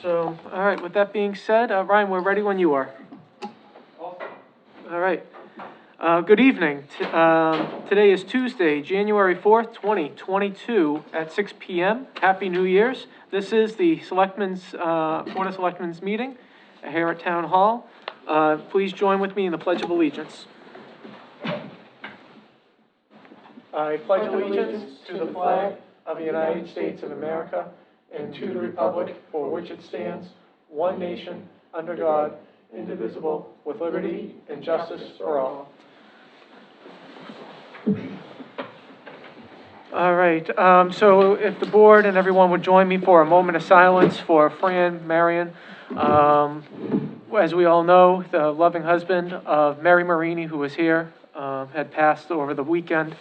So, all right, with that being said, Ryan, we're ready when you are. All right. Good evening. Today is Tuesday, January 4th, 2022 at 6 p.m. Happy New Year's. This is the Selectmen's, Board of Selectmen's meeting here at Town Hall. Please join with me in the Pledge of Allegiance. I pledge allegiance to the flag of the United States of America and to the republic for which it stands, one nation, under God, indivisible, with liberty and justice for all. All right, so if the board and everyone would join me for a moment of silence for Fran, Marion. As we all know, the loving husband of Mary Marini, who was here, had passed over the weekend.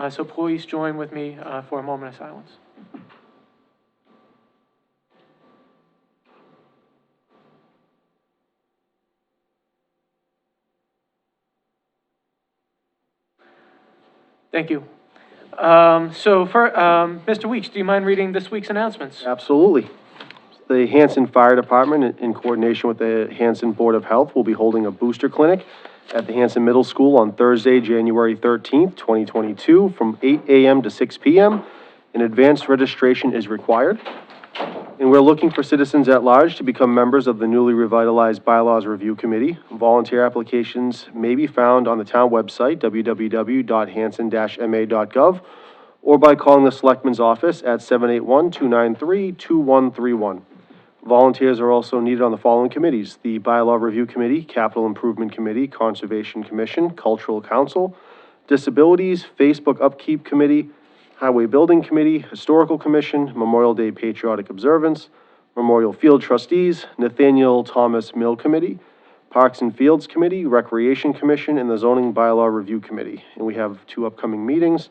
So please join with me for a moment of silence. Thank you. Mr. Weeks, do you mind reading this week's announcements? Absolutely. The Hanson Fire Department, in coordination with the Hanson Board of Health, will be holding a booster clinic at the Hanson Middle School on Thursday, January 13th, 2022, from 8 a.m. to 6 p.m. An advanced registration is required. And we're looking for citizens at large to become members of the newly revitalized Bylaws Review Committee. Volunteer applications may be found on the town website, www.hanson-ma.gov, or by calling the Selectmen's office at 781-293-2131. Volunteers are also needed on the following committees: the Bylaw Review Committee, Capital Improvement Committee, Conservation Commission, Cultural Council, Disabilities, Facebook Upkeep Committee, Highway Building Committee, Historical Commission, Memorial Day Patriotic Observance, Memorial Field Trustees, Nathaniel Thomas Mill Committee, Parks and Fields Committee, Recreation Commission, and the Zoning Bylaw Review Committee. And we have two upcoming meetings: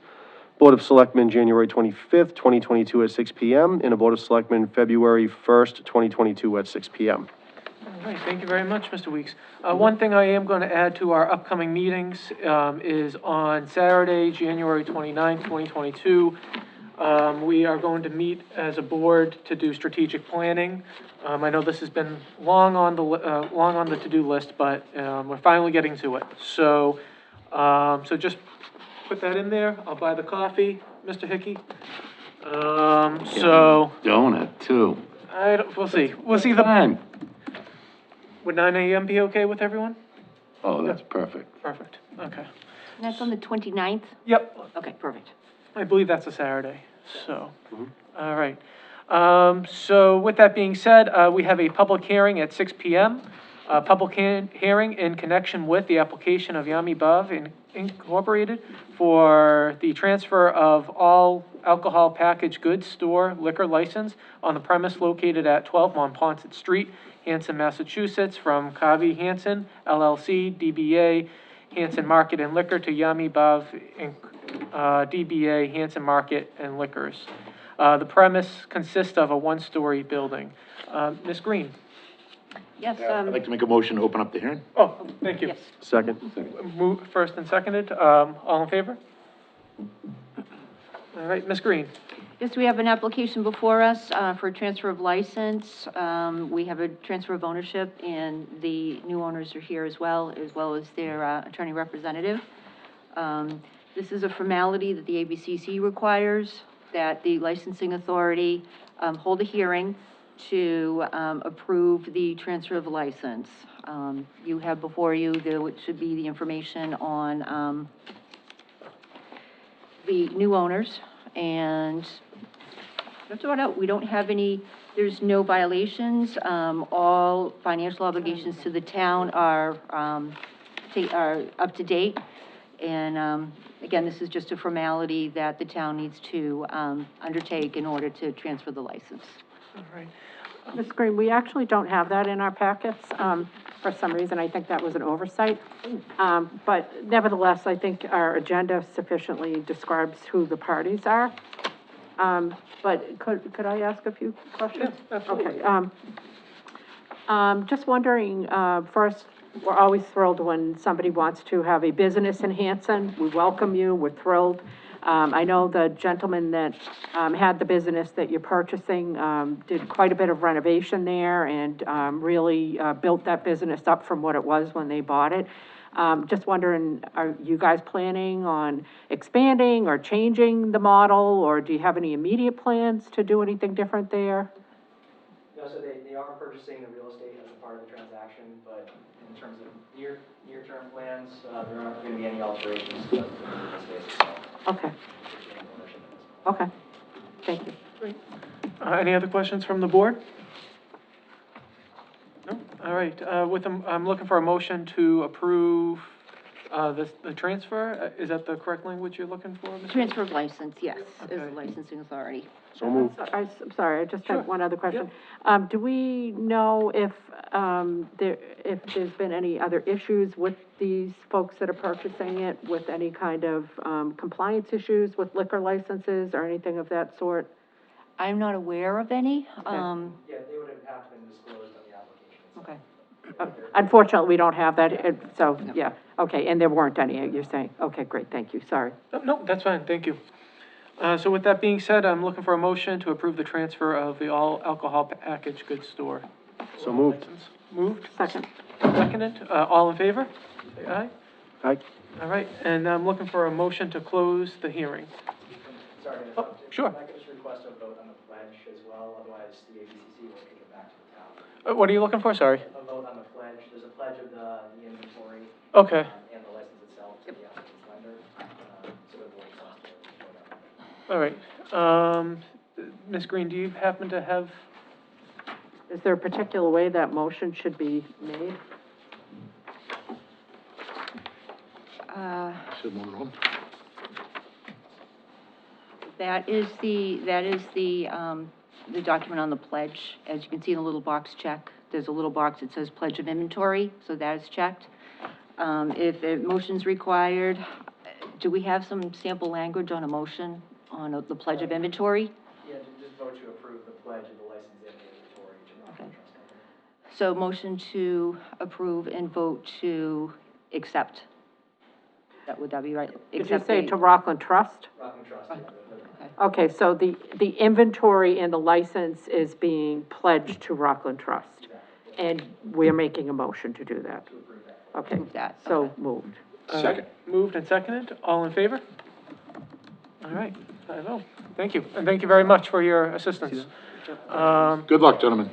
Board of Selectmen, January 25th, 2022 at 6 p.m., and a Board of Selectmen, February 1st, 2022 at 6 p.m. All right, thank you very much, Mr. Weeks. One thing I am going to add to our upcoming meetings is on Saturday, January 29th, 2022, we are going to meet as a board to do strategic planning. I know this has been long on the to-do list, but we're finally getting to it. So just put that in there. I'll buy the coffee, Mr. Hickey. Donut too. We'll see. We'll see the Time. Would 9 a.m. be okay with everyone? Oh, that's perfect. Perfect. Okay. And that's on the 29th? Yep. Okay, perfect. I believe that's a Saturday. So, all right. So with that being said, we have a public hearing at 6 p.m. Public hearing in connection with the application of Yummy Bov Incorporated for the transfer of all alcohol packaged goods store liquor license on the premise located at 12 Monpont Street, Hanson, Massachusetts, from Kavi Hanson, LLC, DBA, Hanson Market and Liquor, to Yummy Bov Inc., DBA, Hanson Market and Liquors. The premise consists of a one-story building. Ms. Green? Yes, I'd like to make a motion to open up the hearing. Oh, thank you. yes. Second. Move first and seconded. All in favor? All right, Ms. Green? Yes, we have an application before us for a transfer of license. We have a transfer of ownership, and the new owners are here as well as their attorney representative. This is a formality that the ABCC requires, that the licensing authority hold a hearing to approve the transfer of license. You have before you, there should be the information on the new owners, and that's about it. We don't have any, there's no violations. All financial obligations to the town are up to date. And again, this is just a formality that the town needs to undertake in order to transfer the license. All right. Ms. Green, we actually don't have that in our packets. For some reason, I think that was an oversight. But nevertheless, I think our agenda sufficiently describes who the parties are. But could I ask a few questions? Yeah, absolutely. Okay. Just wondering, first, we're always thrilled when somebody wants to have a business in Hanson. We welcome you, we're thrilled. I know the gentleman that, had the business that you're purchasing, did quite a bit of renovation there and, really, built that business up from what it was when they bought it. Just wondering, are you guys planning on expanding or changing the model, or do you have any immediate plans to do anything different there? No, so they are purchasing the real estate as a part of the transaction, but in terms of near-term plans, there aren't going to be any alterations to the space itself. Okay, okay, thank you. Any other questions from the board? No? All right, I'm looking for a motion to approve, the transfer. Is that the correct language you're looking for, Ms. Transfer of license, yes, as Okay. the licensing authority. So moved. I'm sorry, I just Sure. have one other question. Do we know if there's been any other issues with these folks that are purchasing it, with any kind of, compliance issues with liquor licenses or anything of that sort? I'm not aware of any, Yeah, they would have been disclosed on the application itself. okay. Unfortunately, we don't have that, so, yeah, okay, and there weren't any, you're saying? Okay, great, thank you, sorry. No, that's fine, thank you. So with that being said, I'm looking for a motion to approve the transfer of the all alcohol packaged goods store. So moved. Moved, Second. seconded, all in favor? Say aye. Aye. All right, and I'm looking for a motion to close the hearing. Sorry to Oh, interrupt. sure. If I could just request a vote on the pledge as well, otherwise the ABCC will kick it back to the town. What are you looking for, sorry? A vote on the pledge, there's a pledge of the inventory. Okay. And the license itself to the applicant's lender, so the board wants to vote on that. All right, Ms. Green, do you happen to have, Is there a particular way that motion should be made? Should move on. That is the document on the pledge. As you can see in the little box check, there's a little box that says pledge of inventory, so that is checked. If a motion's required, do we have some sample language on a motion on the pledge of inventory? Yeah, just vote to approve the pledge of the license and the inventory to Rockland Trust Company. So motion to approve and vote to accept. Would that be right? Did you Accept say the- to Rockland Trust? Rockland Trust, yeah. Okay, so the inventory and the license is being pledged to Rockland Trust, and we're making a motion to do that. Okay, Approve that, so okay. moved. Second. moved and seconded, all in favor? All right, 5-0, thank you, and thank you very much for your assistance. Good luck, gentlemen.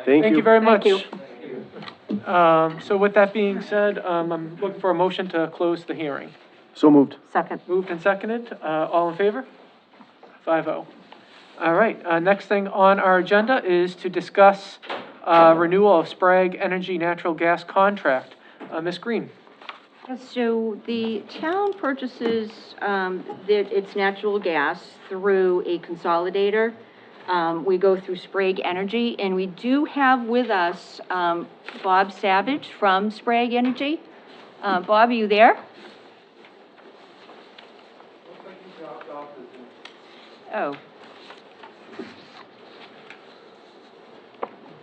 Thank Thank you you. very much. Thank So with that being said, I'm looking for a motion to close the hearing. So moved. Second. Moved and seconded, all in favor? 5-0. All right, next thing on our agenda is to discuss, renewal of Sprag Energy Natural Gas Contract. Ms. Green? Yes, so the town purchases, its natural gas through a consolidator. We go through Sprag Energy, and we do have with us, Bob Savage from Sprag Energy. Bob, are you there? Oh.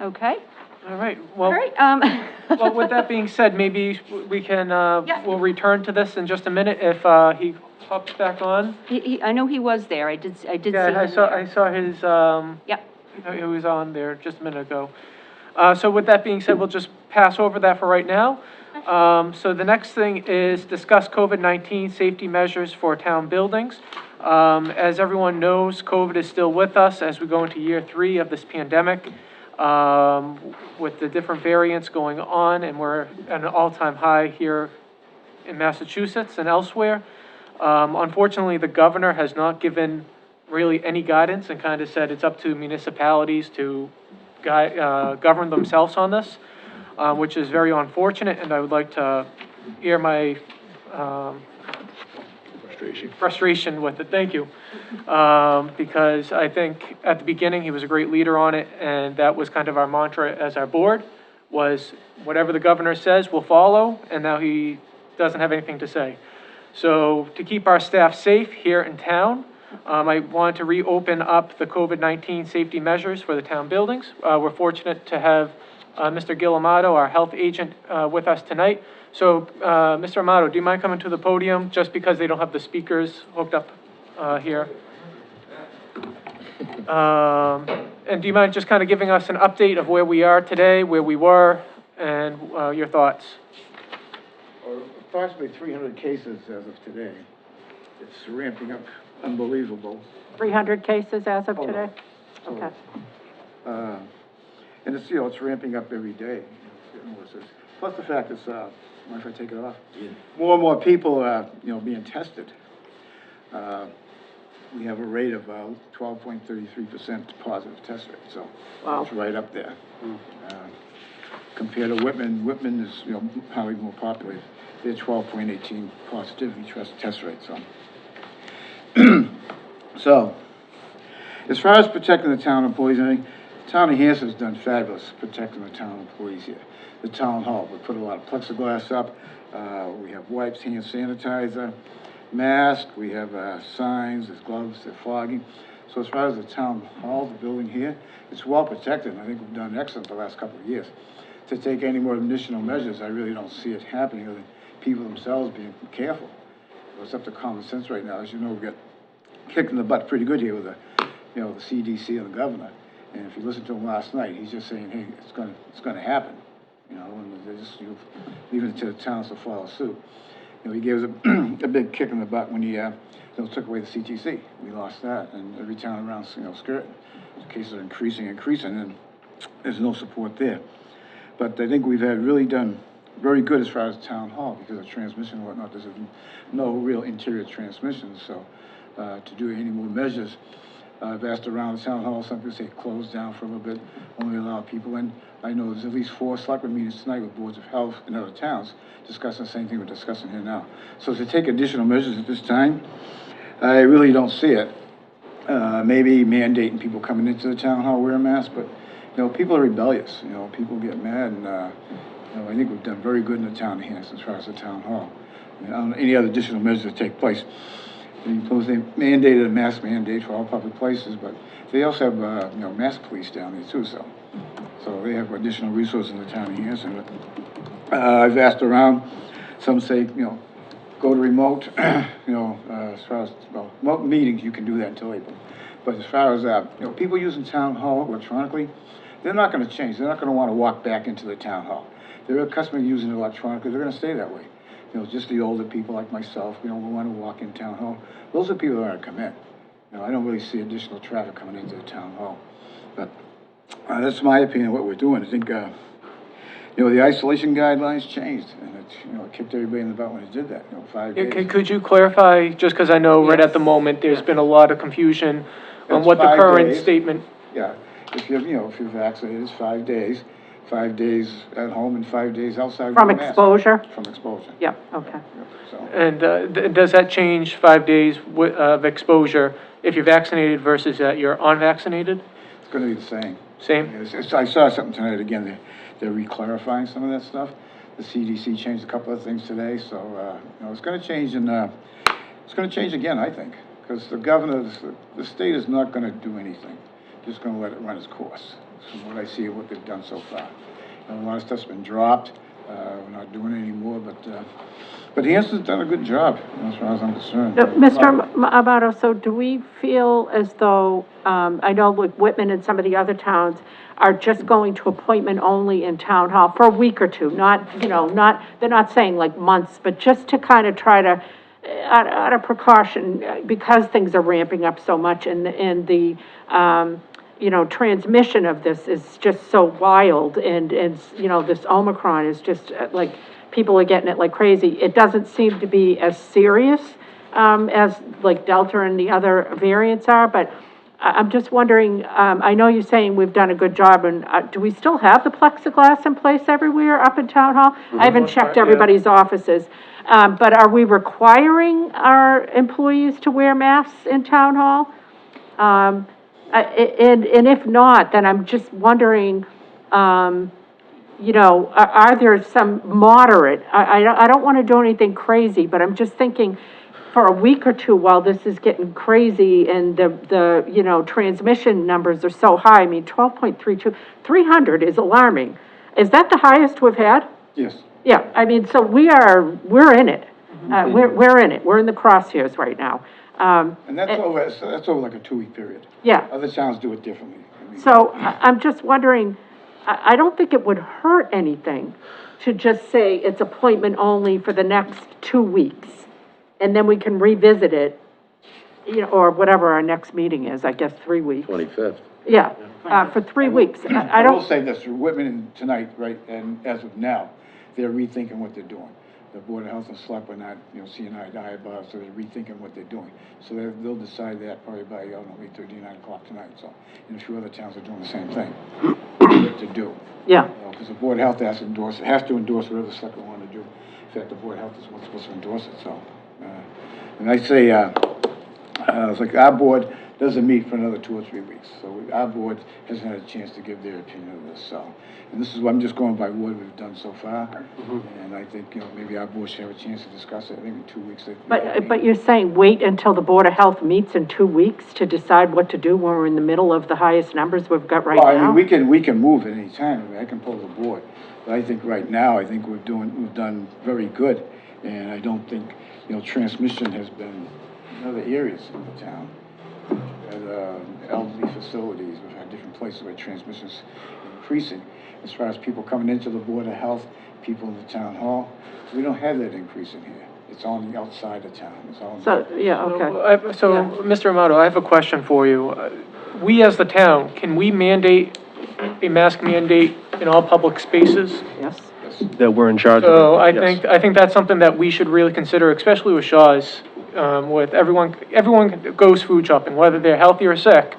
Okay, All right, all well, right, well, with that being said, maybe we can, Yeah. we'll return to this in just a minute if, he hops back on. I know he was there, I did see him Yeah, I there. saw his, Yep. he was on there just a minute ago. So with that being said, we'll just pass over that for right now. So the next thing is discuss COVID-19 safety measures for town buildings. As everyone knows, COVID is still with us as we go into year 3 of this pandemic. With the different variants going on, and we're at an all-time high here in Massachusetts and elsewhere. Unfortunately, the governor has not given really any guidance and kind of said it's up to municipalities to govern themselves on this, which is very unfortunate, and I would like to air my frustration with it, thank you. Because I think at the beginning, he was a great leader on it, and that was kind of our mantra as our board, was whatever the governor says, we'll follow, and now he doesn't have anything to say. So to keep our staff safe here in town, I want to reopen up the COVID-19 safety measures for the town buildings. We're fortunate to have Mr. Gil Amato, our health agent, with us tonight. So, Mr. Amato, do you mind coming to the podium, just because they don't have the speakers hooked up here. And do you mind just kind of giving us an update of where we are today, where we were, and your thoughts? Approximately 300 cases as of today. It's ramping up unbelievable. 300 cases as of today? Total. Okay. And it's, it's ramping up every day. It's getting worse. Plus the fact is, mind if I take it off? More and more people are, being tested. We have a rate of 12.33% positive test rate, so Wow. it's right up there. Compared to Whitman, Whitman is, highly more populated. They're 12.18 positivity test rate, so. So, as far as protecting the town employees, I think the town of Hanson has done fabulous protecting the town employees here. The town hall, we put a lot of plexiglass up, we have wipes, hand sanitizer, masks, we have signs, there's gloves, there's fogging. So as far as the town hall, the building here, it's well protected, and I think we've done excellent the last couple of years. To take any more additional measures, I really don't see it happening, other than people themselves being careful. It's up to common sense right now. As you know, we got kicked in the butt pretty good here with the CDC and the governor. And if you listen to him last night, he's just saying, hey, it's gonna happen. And they just leave it to the towns to follow suit. He gave us a big kick in the butt when he took away the CTC. We lost that, and every town around, skirting. The cases are increasing, and there's no support there. But I think we've really done very good as far as town hall because of transmission and whatnot. There's no real interior transmission, so to do any more measures, I've asked around the town hall, some people say close down for a little bit, only allow people in. I know there's at least 4 selectmen meetings tonight with boards of health in other towns discussing the same thing we're discussing here now. So to take additional measures at this time, I really don't see it. Maybe mandating people coming into the town hall wear a mask, but people are rebellious. People get mad, and I think we've done very good in the town of Hanson as far as the town hall. I don't know any other additional measures that take place. They mandated a mask mandate for all public places, but they also have mask police down there too. So they have additional resources in the town of Hanson. But I've asked around. Some say go to remote. As far as remote meetings, you can do that until April. But as far as people using town hall electronically, they're not going to change. They're not going to want to walk back into the town hall. They're accustomed to using it electronically. They're going to stay that way. Just the older people like myself, we want to walk in town hall. Those are people that are going to come in. I don't really see additional traffic coming into the town hall. But that's my opinion of what we're doing. I think, the isolation guidelines changed, and it kicked everybody in the butt when it did that, 5 days. Could you clarify, just because I know right at the moment, there's been a lot of confusion on It's what the 5 current days. statement, Yeah, if you're vaccinated, it's 5 days. 5 days at home and 5 days outside. From with a mask. exposure? From exposure. Yeah, okay. So, and does that change 5 days of exposure if you're vaccinated versus you're unvaccinated? it's gonna be the same. Same? I saw something tonight, again, they're re-clarifying some of that stuff. The CDC changed a couple of things today, so, it's gonna change it's gonna change again, I think. Because the governor, the state is not gonna do anything. Just gonna let it run its course. From what I see of what they've done so far. A lot of stuff's been dropped. We're not doing it anymore, but Hanson's done a good job, as far as I'm concerned. Mr. Amato, so do we feel as though, I know like Whitman and some of the other towns are just going to appointment only in town hall for a week or two, not, they're not saying like months, but just to kind of try to, out of precaution, because things are ramping up so much and the, transmission of this is just so wild and this Omicron is just like, people are getting it like crazy. It doesn't seem to be as serious, as like Delta and the other variants are, but I'm just wondering, I know you're saying we've done a good job and, do we still have the plexiglass in place everywhere up in town hall? I haven't checked everybody's offices, but are we requiring our employees to wear masks in town hall? And if not, then I'm just wondering, are there some moderate, I don't want to do anything crazy, but I'm just thinking for a week or two while this is getting crazy and the transmission numbers are so high, I mean, 12.32, 300 is alarming. Is that the highest we've had? Yes. Yeah, I mean, so we're in it. We're in it. We're in the crosshairs right now. And that's over like a 2-week period. Yeah. Other towns do it differently. I mean, So I'm just wondering, I don't think it would hurt anything to just say it's appointment only for the next 2 weeks. And then we can revisit it, you know, or whatever our next meeting is, I guess 3 weeks. 25th. Yeah, for 3 weeks. I I will don't, say this, Whitman tonight, right, and as of now, they're rethinking what they're doing. The Board of Health and Selectmen are not, seeing eye to eye about it, so they're rethinking what they're doing. So they'll decide that probably by, 8:30, 9 o'clock tonight, so, and a few other towns are doing the same thing. What to do. yeah, Because the Board of Health has to endorse whatever the Selectmen want to do. In fact, the Board of Health is what's supposed to endorse it, so. And I say, it's like our board doesn't meet for another 2 or 3 weeks. So our board hasn't had a chance to give their opinion of this, so. And this is, I'm just going by what we've done so far. And I think, maybe our board should have a chance to discuss it, I think in 2 weeks. but you're saying wait until the Board of Health meets in 2 weeks to decide what to do when we're in the middle of the highest numbers we've got right Well, I now? mean, we can move at any time, I can pull the board. But I think right now, I think we've done very good. And I don't think, transmission has been in other areas in the town. At elderly facilities, we've had different places where transmission's increasing. As far as people coming into the Board of Health, people in the town hall, we don't have that increase in here. It's on the outside of town, it's all. So, yeah, okay. So, Yeah. Mr. Amato, I have a question for you. We as the town, can we mandate a mask mandate in all public spaces? Yes. That we're in charge of. So it, yes. I think that's something that we should really consider, especially with Shaw's, with everyone goes food shopping, whether they're healthy or sick,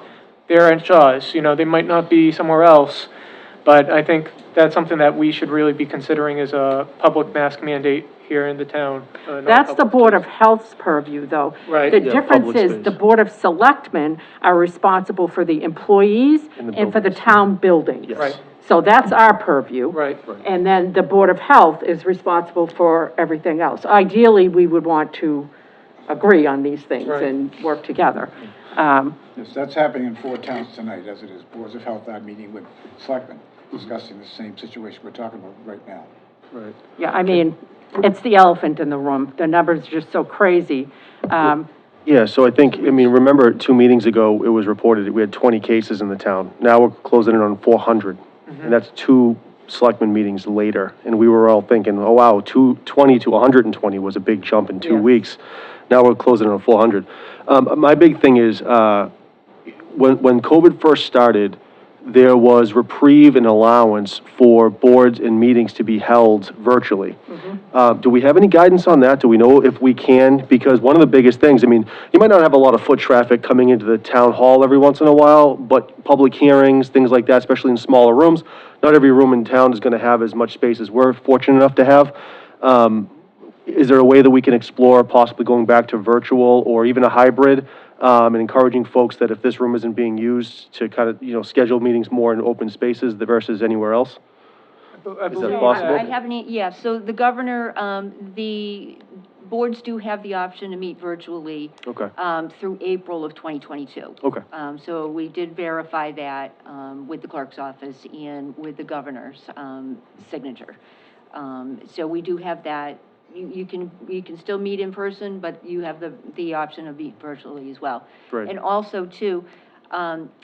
they're at Shaw's, they might not be somewhere else. But I think that's something that we should really be considering as a public mask mandate here in the town. That's the Board of Health's purview, though. Right. The Yeah, difference public is space. the Board of Selectmen are responsible for the employees And the and for the buildings. town buildings. Yes. Right. So that's our purview. Right. And then the Board of Health is responsible for everything else. Ideally, we would want to agree on these things Right. and work together. Yes, that's happening in 4 towns tonight, as it is. Boards of Health are meeting with Selectmen, discussing the same situation we're talking about right now. Right. Yeah, I mean, it's the elephant in the room. The numbers are just so crazy. Yeah, so I think, remember 2 meetings ago, it was reported that we had 20 cases in the town. Now we're closing in on 400. And that's 2 selectmen meetings later. And we were all thinking, oh wow, 20 to 120 was a big jump in 2 Yes. weeks. Now we're closing in on 400. My big thing is, when COVID first started, there was reprieve and allowance for boards and meetings to be held virtually. Do we have any guidance on that? Do we know if we can? Because one of the biggest things, you might not have a lot of foot traffic coming into the town hall every once in a while, but public hearings, things like that, especially in smaller rooms, not every room in town is gonna have as much space as we're fortunate enough to have. Is there a way that we can explore possibly going back to virtual or even a hybrid, and encouraging folks that if this room isn't being used to kind of, schedule meetings more in open spaces versus anywhere else? I Is believe that possible? I haven't, so the governor, the boards do have the option to meet virtually. Okay. Through April of 2022. Okay. So we did verify that, with the clerk's office and with the governor's, signature. So we do have that. You can still meet in person, but you have the option of meet virtually as well. Great. And also too,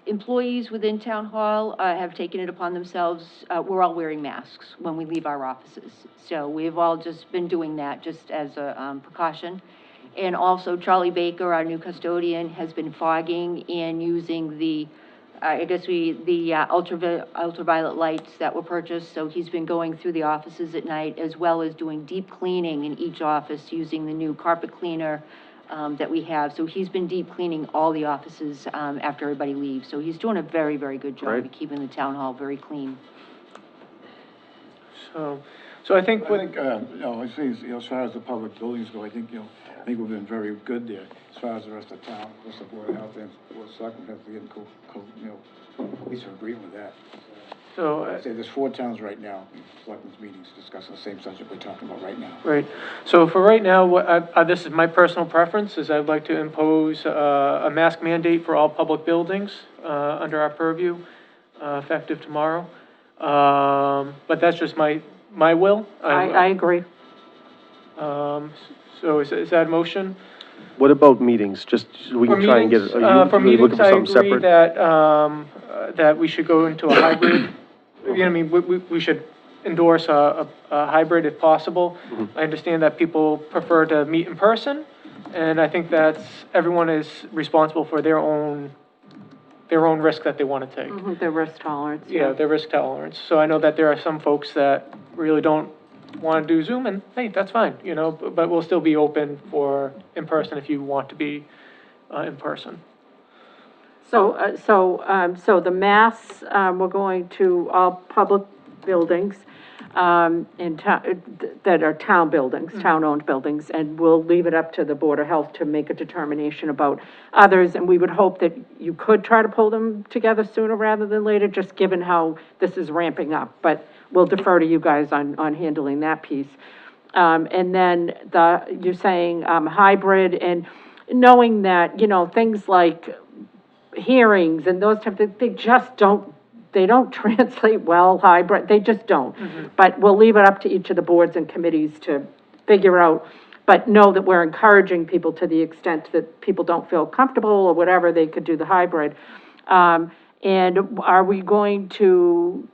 employees within town hall, have taken it upon themselves, we're all wearing masks when we leave our offices. So we've all just been doing that just as a, precaution. And also Charlie Baker, our new custodian, has been fogging and using the, ultraviolet lights that were purchased, so he's been going through the offices at night, as well as doing deep cleaning in each office using the new carpet cleaner, that we have. So he's been deep cleaning all the offices, after everybody leaves. So he's doing a very, very good job Great. of keeping the town hall very clean. So I think I think, I say, as far as the public buildings go, I think we've been very good there. As far as the rest of town, the rest of the Board of Health and Board of Selectmen have to get at least agree with that. So, I'd say there's 4 towns right now, in Selectmen's meetings discussing the same subject we're talking about right now. right. So for right now, this is my personal preference, is I'd like to impose a mask mandate for all public buildings under our purview, effective tomorrow. But that's just my will. I agree. So is that a motion? What about meetings? Just so we For can try and get, meetings, are you for really looking meetings, for I something agree separate? that we should go into a hybrid. You know, I mean, we should endorse a hybrid if possible. I understand that people prefer to meet in person, and I think that's, everyone is responsible for their own risk that they want to take. Mhm, the risk tolerance, Yeah, their risk tolerance. So I know that there are some folks that really don't want to do Zoom, and hey, that's fine, you know, but we'll still be open for in person if you want to be in person. So the mass, we're going to all public buildings, in town, that are town buildings, town-owned buildings, and we'll leave it up to the Board of Health to make a determination about others, and we would hope that you could try to pull them together sooner rather than later, just given how this is ramping up, but we'll defer to you guys on handling that piece. And then you're saying, hybrid, and knowing that, you know, things like hearings and those type of, they just don't, they don't translate well, hybrid, they just don't. But we'll leave it up to each of the boards and committees to figure out, but know that we're encouraging people to the extent that people don't feel comfortable or whatever, they could do the hybrid. And are we going to,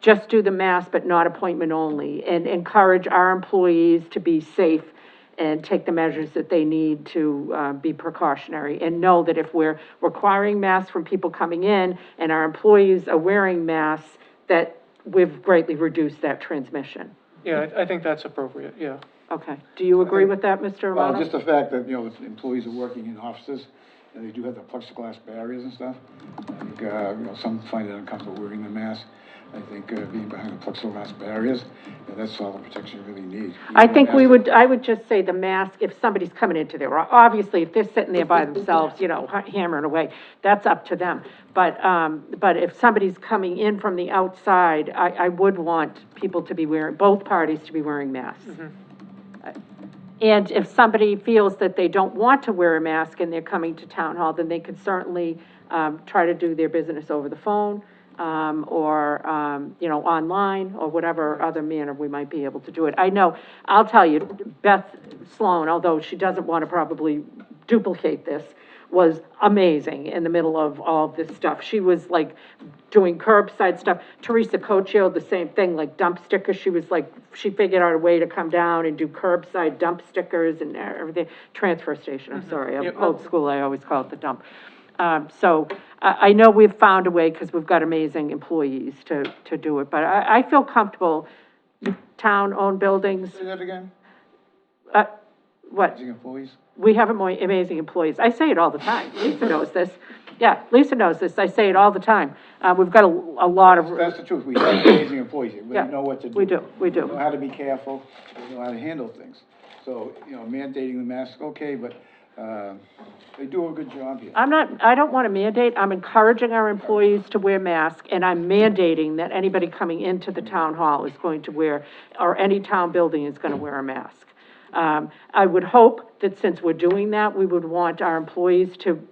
just do the mass but not appointment only? And encourage our employees to be safe and take the measures that they need to be precautionary, and know that if we're requiring masks from people coming in and our employees are wearing masks, that we've greatly reduced that transmission. Yeah, I think that's appropriate, yeah. Okay, do you agree with that, Mr. Well, Armato? just the fact that, you know, the employees are working in offices, and they do have the plexiglass barriers and stuff. I think, you know, some find it uncomfortable wearing the mask. I think, being behind the plexiglass barriers, you know, that's all the protection you really need. I think I would just say the mask, if somebody's coming into there, obviously, if they're sitting there by themselves, you know, hammering away, that's up to them. But if somebody's coming in from the outside, I would want people to be wearing, both parties to be wearing masks. And if somebody feels that they don't want to wear a mask and they're coming to town hall, then they could certainly, try to do their business over the phone, or, you know, online, or whatever other manner we might be able to do it. I know, I'll tell you, Beth Sloan, although she doesn't want to probably duplicate this, was amazing in the middle of all of this stuff. She was like doing curbside stuff. Teresa Cochio, the same thing, like dump stickers. She was like, she figured out a way to come down and do curbside dump stickers and everything. Transfer station, I'm sorry, I'm old school, I always call it the dump. So I know we've found a way, because we've got amazing employees to do it, but I feel comfortable, town-owned buildings, Say that again? what? Using employees? We have amazing employees. I say it all the time. Lisa knows this. Yeah, Lisa knows this. I say it all the time. We've got a lot of. That's the truth. We have amazing employees. They Yeah, know what to do. we do. They know how to be careful. They know how to handle things. So, you know, mandating the mask, okay, but, they do a good job here. I don't want to mandate. I'm encouraging our employees to wear masks, and I'm mandating that anybody coming into the town hall is going to wear, or any town building is going to wear a mask. I would hope that since we're doing that, we would want our employees to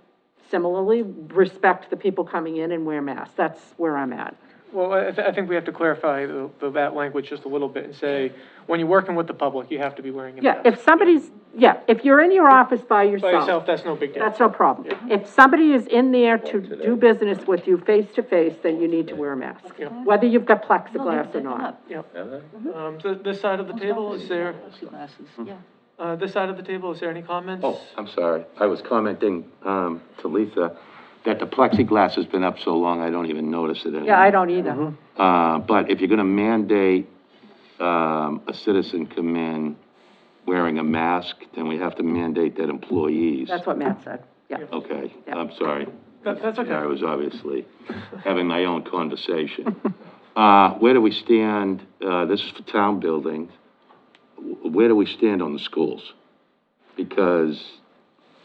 similarly respect the people coming in and wear masks. That's where I'm at. Well, I think we have to clarify that language just a little bit and say, when you're working with the public, you have to be wearing a mask. Yeah, if you're in your office by yourself. By yourself, that's no big deal. That's no problem. If somebody is in there to do business with you face to face, then you need to wear a mask, Yeah. whether you've got plexiglass or not. Yep. This side of the table, is there, this side of the table, is there any comments? Oh, I'm sorry. I was commenting, to Lisa, that the plexiglass has been up so long, I don't even notice it anymore. Yeah, I don't either. But if you're gonna mandate, a citizen come in wearing a mask, then we have to mandate that employees. That's what Matt said, yeah. Okay, Yeah. I'm sorry. That's okay. I was obviously having my own conversation. Where do we stand, this is for town buildings, where do we stand on the schools? Because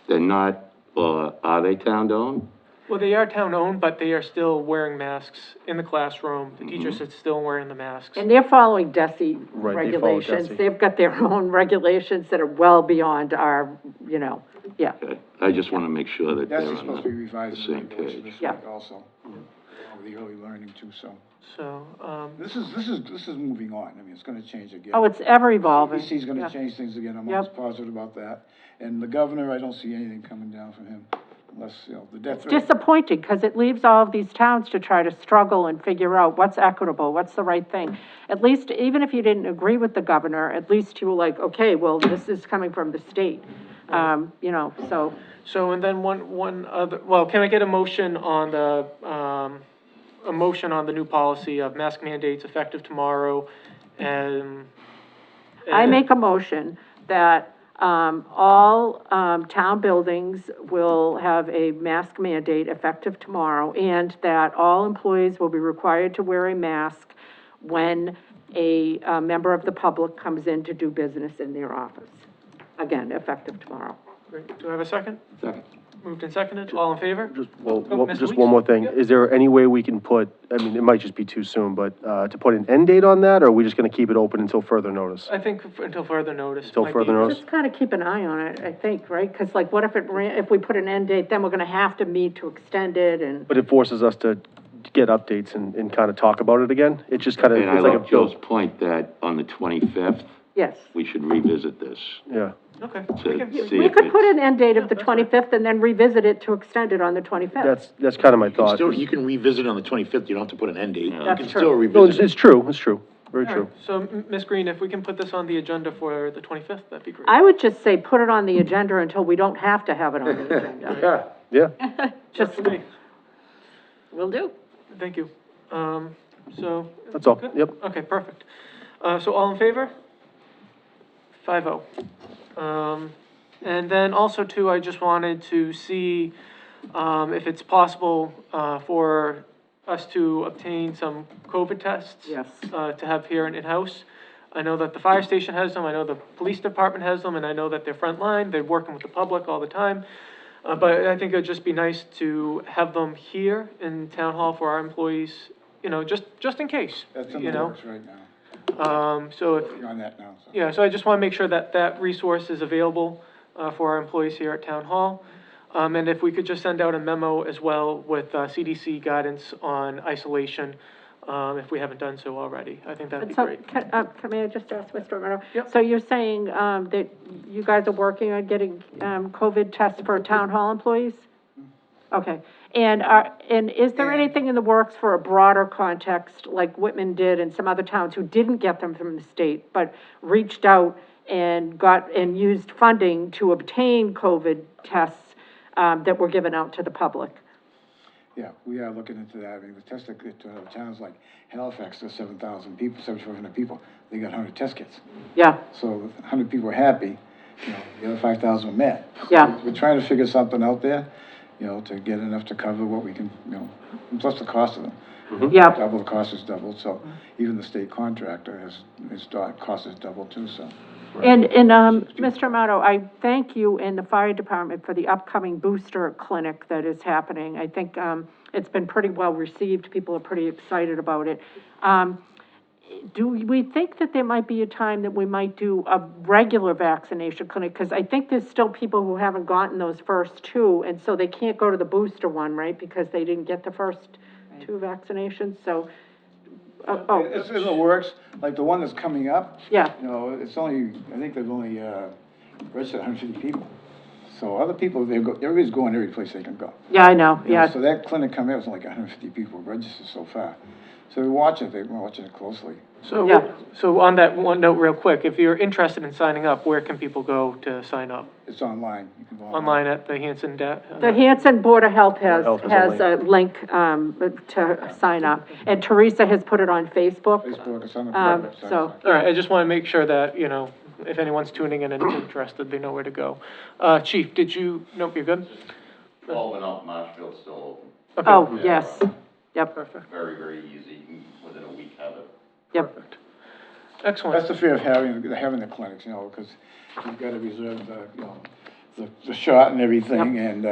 they're not, are they town-owned? Well, they are town-owned, but they are still wearing masks in the classroom. The teachers are still wearing the masks. And they're following DESI Right, they follow regulations. DESI. They've got their own regulations that are well beyond our, you know, yeah. Okay, I just wanna make sure that That's they're supposed to be on the revised same in the page. this Yeah. week also. the early learning too, so. So, This is moving on. I mean, it's gonna change again. Oh, it's ever evolving. CDC's gonna Yeah. change things again. I'm Yep. almost positive about that. And the governor, I don't see anything coming down from him unless, the death rate. Disappointing, because it leaves all of these towns to try to struggle and figure out what's equitable, what's the right thing. At least, even if you didn't agree with the governor, at least you were like, okay, well, this is coming from the state. So, so, and then one other, well, can I get a motion on the new policy of mask mandates effective tomorrow, and I make a motion that, all, town buildings will have a mask mandate effective tomorrow, and that all employees will be required to wear a mask when a member of the public comes in to do business in their office. Again, effective tomorrow. Great. Do I have a second? Second. Moved and seconded, all in favor? Just, Mr. just Weeks? one more thing. Yep. Is there any way we can put, I mean, it might just be too soon, but, to put an end date on that, or are we just gonna keep it open until further notice? I think until further notice. Until might further be- notice? Just kind of keep an eye on it, I think, right? Because like, what if we put an end date, then we're gonna have to meet to extend it, and, But it forces us to get updates and kind of talk about it again? It just kind of, And I it's like a like Joe's bill. point that on the 25th, yes. we should revisit this Yeah. Okay. to We can- see We if could put it's, an end date of the that's fine. 25th and then revisit it to extend it on the 25th. That's kind of my thought. Still, you can revisit on the 25th, you don't have to put an end date. You That's can true. still No, revisit. it's true, it's true, very All true. right, so, Ms. Green, if we can put this on the agenda for the 25th, that'd be great. I would just say, put it on the agenda until we don't have to have it on the agenda. Yeah, Just for me. Will do. Thank you. So. That's all. Good? Yep. Okay, perfect. So all in favor? 5-0. And then also too, I just wanted to see, if it's possible, for us to obtain some COVID tests. Yes. To have here in-house. I know that the fire station has them, I know the police department has them, and I know that they're frontline, they're working with the public all the time. But I think it'd just be nice to have them here in town hall for our employees, just in case, That's in you the know? works right now. So if, Working on that now, so. yeah, so I just want to make sure that that resource is available for our employees here at Town Hall. And if we could just send out a memo as well with CDC guidance on isolation, if we haven't done so already. I think that'd be So, great. may I just ask Mr. Romero? Yep. So you're saying, that you guys are working on getting, COVID tests for town hall employees? Okay, and is there anything in the works for a broader context, like Whitman did and some other towns who didn't get them from the state, but reached out and used funding to obtain COVID tests, that were given out to the public? Yeah, we are looking into that. I mean, the test that towns like Halifax, there's 7,000 people, 7,400 people, they got 100 test kits. Yeah, So 100 people are happy, the other 5,000 were mad. Yeah. We're trying to figure something out there, to get enough to cover what we can, and plus the cost of them. yeah. Double, the cost is doubled, so even the state contractor his cost is doubled too, so. And, Mr. Amato, I thank you and the fire department for the upcoming booster clinic that is happening. I think, it's been pretty well received. People are pretty excited about it. Do we think that there might be a time that we might do a regular vaccination clinic? Because I think there's still people who haven't gotten those first two, and so they can't go to the booster one, right? Because they didn't get the first two vaccinations, so, It's in the works, like the one that's coming up, yeah, it's only, I think they've only, registered 150 people. So other people, everybody's going every place they can go. yeah, I know, yeah. So that clinic coming up was like 150 people registered so far. So they're watching it closely. So, Yeah. so on that one note real quick, if you're interested in signing up, where can people go to sign up? It's online. You can go Online at the Hanson The Hanson Board of Health has Health has a a link, to sign up, and Teresa has put it on Facebook. Facebook, it's on the website. So, All right, I just want to make sure that, if anyone's tuning in and is interested, they know where to go. Chief, nope, you're good? All in all, Marshville's still Okay. oh, yes, yep, Perfect, open, very, very easy, you can, within a week, have it. yep. perfect. Excellent. That's the fear of having the clinics, because you've got to reserve the shot and everything, and,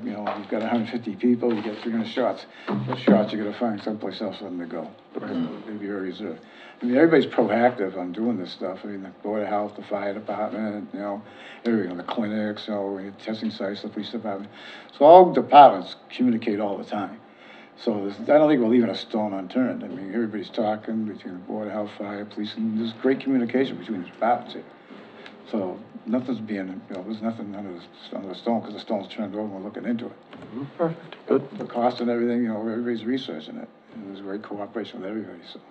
you've got 150 people, you get 300 shots. Those shots, you got to find someplace else for them to go. They'd be very reserved. I mean, everybody's proactive on doing this stuff. I mean, the Board of Health, the fire department, everything, the clinics, testing sites, the police department. So all departments communicate all the time. So I don't think we're leaving a stone unturned. I mean, everybody's talking between the Board of Health, Fire, Police, and there's great communication between the departments here. So nothing's being, there's nothing under the stone, because the stone's turned over and we're looking into it. Perfect, good. The cost and everything, everybody's researching it, and there's great cooperation with everybody, so.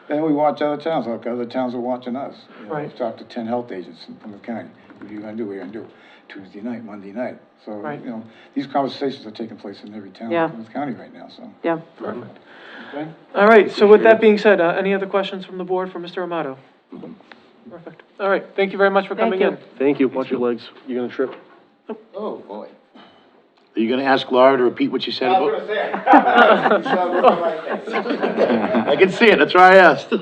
And we watch other towns, like other towns are watching us. Right. We've talked to 10 health agents in Plymouth County. What are you gonna do, what are you gonna do? Tuesday night, Monday night. So, Right. these conversations are taking place in every town Yeah. in Plymouth County right now, so. Yeah. Perfect. Okay? All right, so with that being said, any other questions from the board for Mr. Amato? Perfect. All right, thank you very much for coming you. in. Thank you, watch your legs, you gonna trip? Oh, boy. Are you gonna ask Laura to repeat what you said I was about? gonna say. You saw the look on my face. I can see it, that's why I asked. All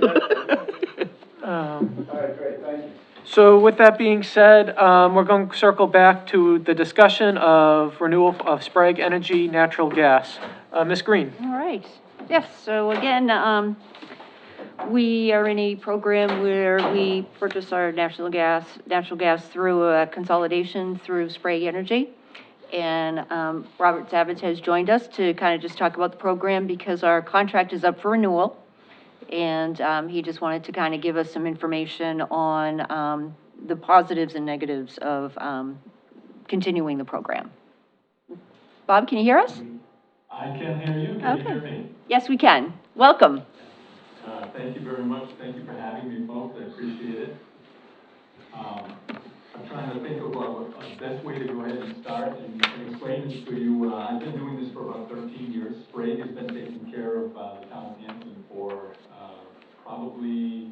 right, great, thank you. So with that being said, we're going to circle back to the discussion of renewal of Sprag Energy natural gas. Ms. Green? All right. Yes, so again, we are in a program where we purchase our natural gas through a consolidation through Sprag Energy. And Robert Savage has joined us to kind of just talk about the program because our contract is up for renewal. And he just wanted to kind of give us some information on the positives and negatives of continuing the program. Bob, can you hear us? I can hear you. Can you hear Okay. me? Yes, we can. Welcome. Thank you very much. Thank you for having me, folks. I appreciate it. I'm trying to think of a best way to go ahead and start and explain this to you. I've been doing this for about 13 years. Sprag has been taking care of the town of Hanson for probably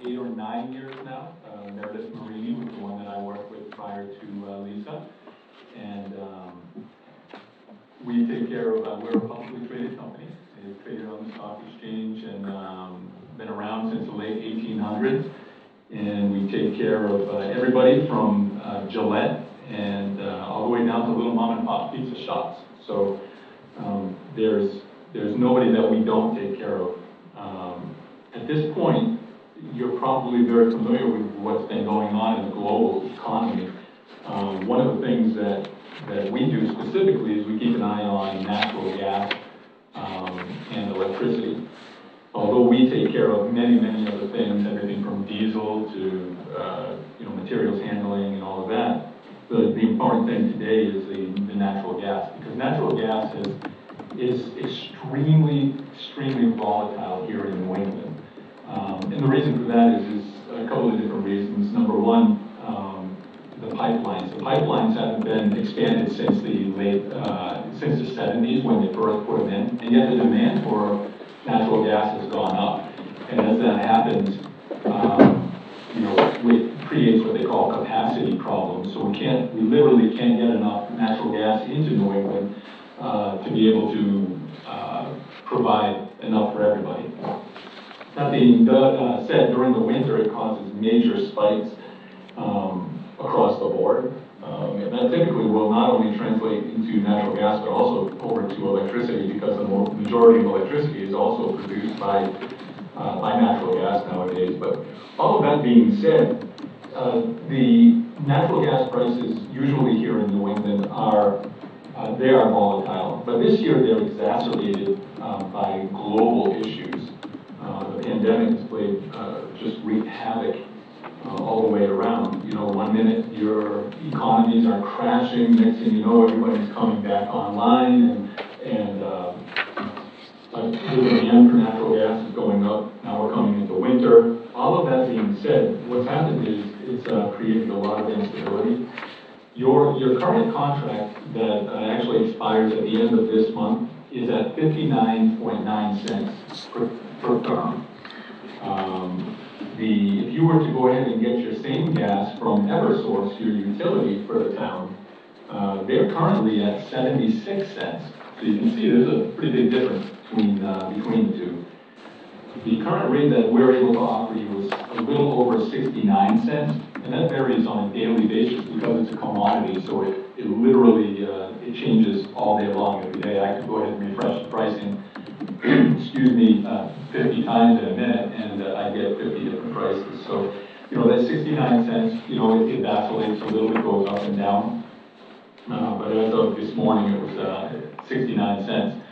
8 or 9 years now. Meredith Marini was the one that I worked with prior to Lisa. And we take care of, we're a publicly traded company. It's traded on the stock exchange and been around since the late 1800s. And we take care of everybody from Gillette and all the way down to little mom and pop pizza shops. So there's nobody that we don't take care of. At this point, you're probably very familiar with what's been going on in the global economy. One of the things that we do specifically is we keep an eye on natural gas and electricity. Although we take care of many, many other things, everything from diesel to materials handling and all of that, the important thing today is the natural gas, because natural gas is extremely volatile here in New England. And the reason for that is a couple of different reasons. Number one, the pipelines. The pipelines haven't been expanded since the since the 70s when they first put them in, and yet the demand for natural gas has gone up. And as that happens, it creates what they call capacity problems. So we literally can't get enough natural gas into New England to be able to provide enough for everybody. That being said, during the winter, it causes major spikes across the board. And that typically will not only translate into natural gas, but also over to electricity, because the majority of electricity is also produced by natural gas nowadays. But all of that being said, the natural gas prices usually here in New England they are volatile. But this year they're exacerbated by global issues. The pandemic has just wreaked havoc all the way around. One minute your economies are crashing, next thing you know, everybody's coming back online, and the demand for natural gas is going up. Now we're coming into winter. All of that being said, what's happened is it's created a lot of instability. Your current contract that actually expires at the end of this month is at 59.9 cents per term. If you were to go ahead and get your same gas from Eversource, your utility for the town, they're currently at 76 cents. So you can see there's a pretty big difference between the two. The current rate that we're able to offer you is a little over 69 cents, and that varies on a daily basis because it's a commodity, so it literally it changes all day long every day. I could go ahead and refresh the pricing, 50 times in a minute, and I get 50 different prices. So, that 69 cents, it vacillates a little, it goes up and down. But as of this morning, it was 69 cents.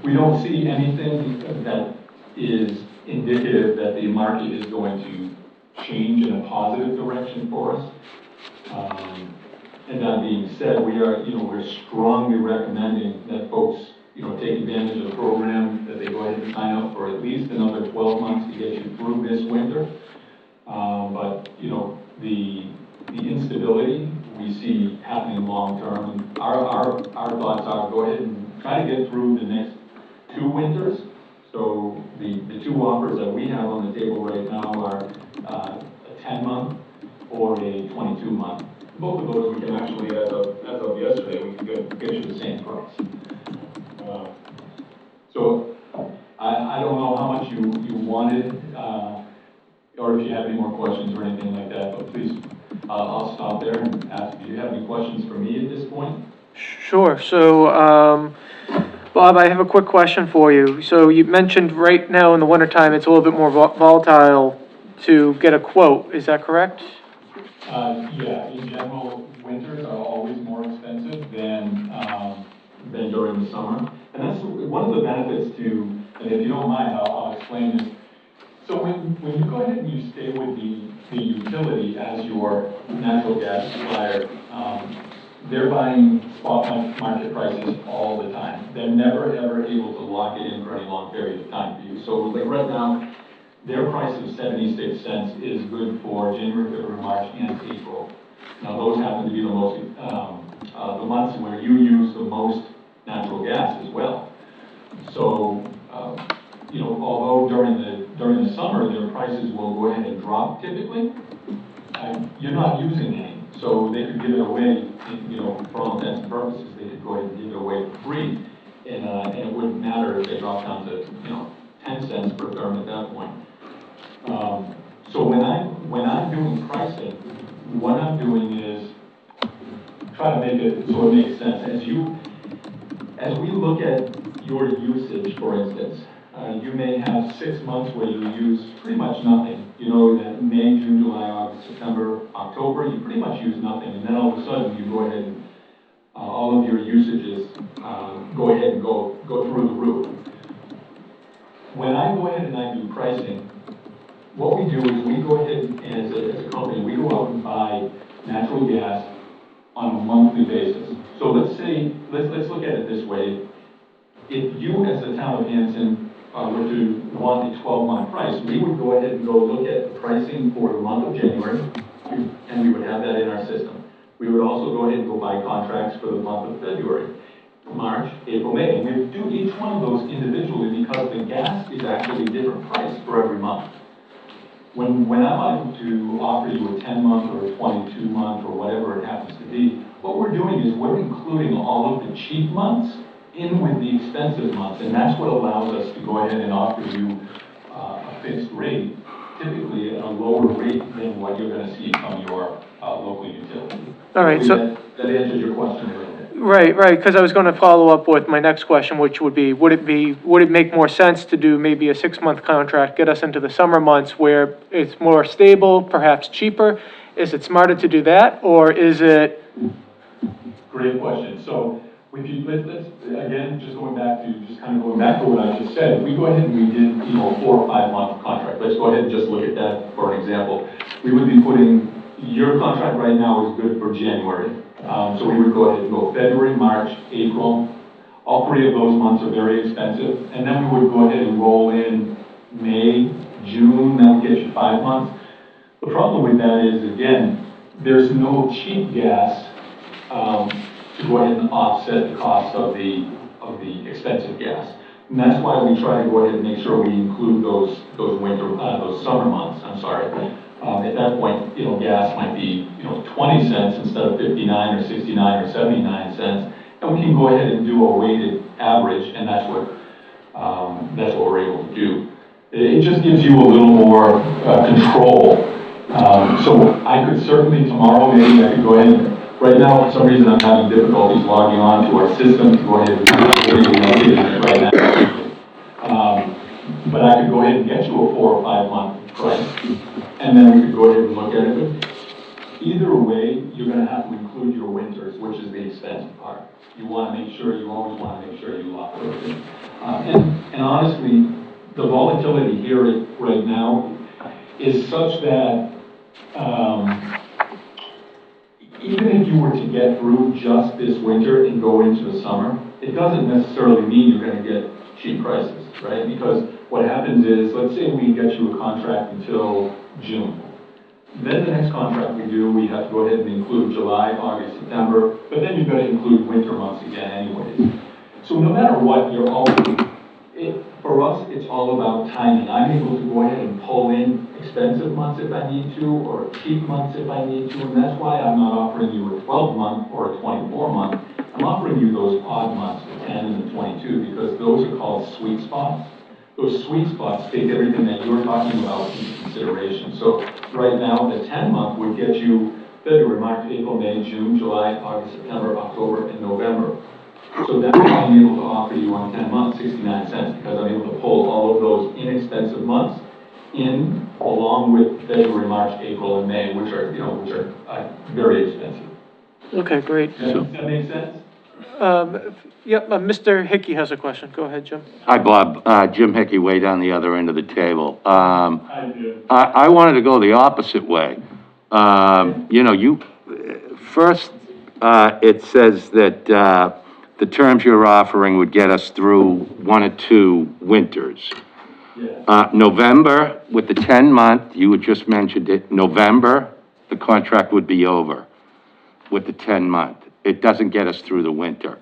We don't see anything that is indicative that the market is going to change in a positive direction for us. And that being said, we're strongly recommending that folks, take advantage of the program, that they go ahead and sign up for at least another 12 months to get you through this winter. But, the instability we see happening long-term. And our thoughts are go ahead and try to get through the next 2 winters. So the 2 offers that we have on the table right now are a 10-month or a 22-month. Both of those we can actually, as of yesterday, we can get you the same price. So I don't know how much you wanted, or if you have any more questions or anything like that, but please, I'll stop there and ask if you have any questions for me at this point. Sure. So, Bob, I have a quick question for you. So you mentioned right now in the wintertime, it's a little bit more volatile to get a quote. Is that correct? Yeah, in general, winters are always more expensive than during the summer. And that's one of the benefits to, and if you don't mind, I'll explain this. So when you go ahead and you stay with the utility as your natural gas supplier, they're buying spot market prices all the time. They're never ever able to lock it in for any long period of time for you. So like right now, their price of 76 cents is good for January, February, March, and April. Now those happen to be the most, the months where you use the most natural gas as well. So, although during the summer, their prices will go ahead and drop typically, you're not using any. So they could give it away, for all intents and purposes, they could go ahead and give it away for free. And it wouldn't matter if they dropped down to, 10 cents per therm at that point. So when I'm doing pricing, what I'm doing is try to make it so it makes sense. As we look at your usage, for instance, you may have 6 months where you use pretty much nothing. That May, June, July, August, September, October, you pretty much use nothing. And then all of a sudden you go ahead and all of your usages go ahead and go through the roof. When I go ahead and I do pricing, what we do is we go ahead and as a company, we go out and buy natural gas on a monthly basis. So let's look at it this way. If you as the town of Hanson were to want a 12-month price, we would go ahead and go look at the pricing for the month of January, and we would have that in our system. We would also go ahead and go buy contracts for the month of February, March, April, May. And we would do each one of those individually because the gas is actually a different price for every month. When I'm able to offer you a 10-month or a 22-month or whatever it happens to be, what we're doing is we're including all of the cheap months in with the expensive months, and that's what allows us to go ahead and offer you a fixed rate, typically at a lower rate than what you're going to see from your local utility. All right, so that answers your question a little bit. Right, because I was going to follow up with my next question, which would be, would it make more sense to do maybe a 6-month contract, get us into the summer months where it's more stable, perhaps cheaper? Is it smarter to do that, or is it? Great question. So, let's again, just going back to what I just said, we go ahead and we did, a 4 or 5 month contract. Let's go ahead and just look at that for an example. We would be putting, your contract right now is good for January. So we would go ahead and go February, March, April. All 3 of those months are very expensive. And then we would go ahead and roll in May, June, that would get you 5 months. The problem with that is, again, there's no cheap gas to go ahead and offset the cost of the expensive gas. And that's why we try to go ahead and make sure we include those summer months, at that point, gas might be, 20 cents instead of 59 or 69 or 79 cents. And we can go ahead and do a weighted average, and that's what we're able to do. It just gives you a little more control. So I could certainly tomorrow, maybe I could go ahead and, right now, for some reason, I'm having difficulties logging on to our system to go ahead and do it right now. But I could go ahead and get you a 4 or 5 month price, and then we could go ahead and look at it. But either way, you're going to have to include your winters, which is the expensive part. You always want to make sure you lock those in. And honestly, the volatility here right now is such that, even if you were to get through just this winter and go into the summer, it doesn't necessarily mean you're gonna get cheap prices, right? Because what happens is, let's say we get you a contract until June. Then the next contract we do, we have to go ahead and include July, August, September, but then you've got to include winter months again anyways. So no matter what, you're always, for us, it's all about timing. I'm able to go ahead and pull in expensive months if I need to, or cheap months if I need to, and that's why I'm not offering you a 12-month or a 24-month. I'm offering you those odd months, the 10 and the 22, because those are called sweet spots. Those sweet spots take everything that you're talking about into consideration. So right now, the 10-month would get you February, March, April, May, June, July, August, September, October, and November. So that's why I'm able to offer you on 10 months, 69 cents, because I'm able to pull all of those inexpensive months in along with February, March, April, and May, which are very expensive. Okay, great. Does that make sense? Yep, Mr. Hickey has a question. Go ahead, Jim. Hi, Bob. Jim Hickey, way down the other end of the table. I do. I wanted to go the opposite way. First, it says that, the terms you're offering would get us through 1 or 2 winters. Yeah. November, with the 10-month, you had just mentioned it, November, the contract would be over with the 10-month. It doesn't get us through the winter.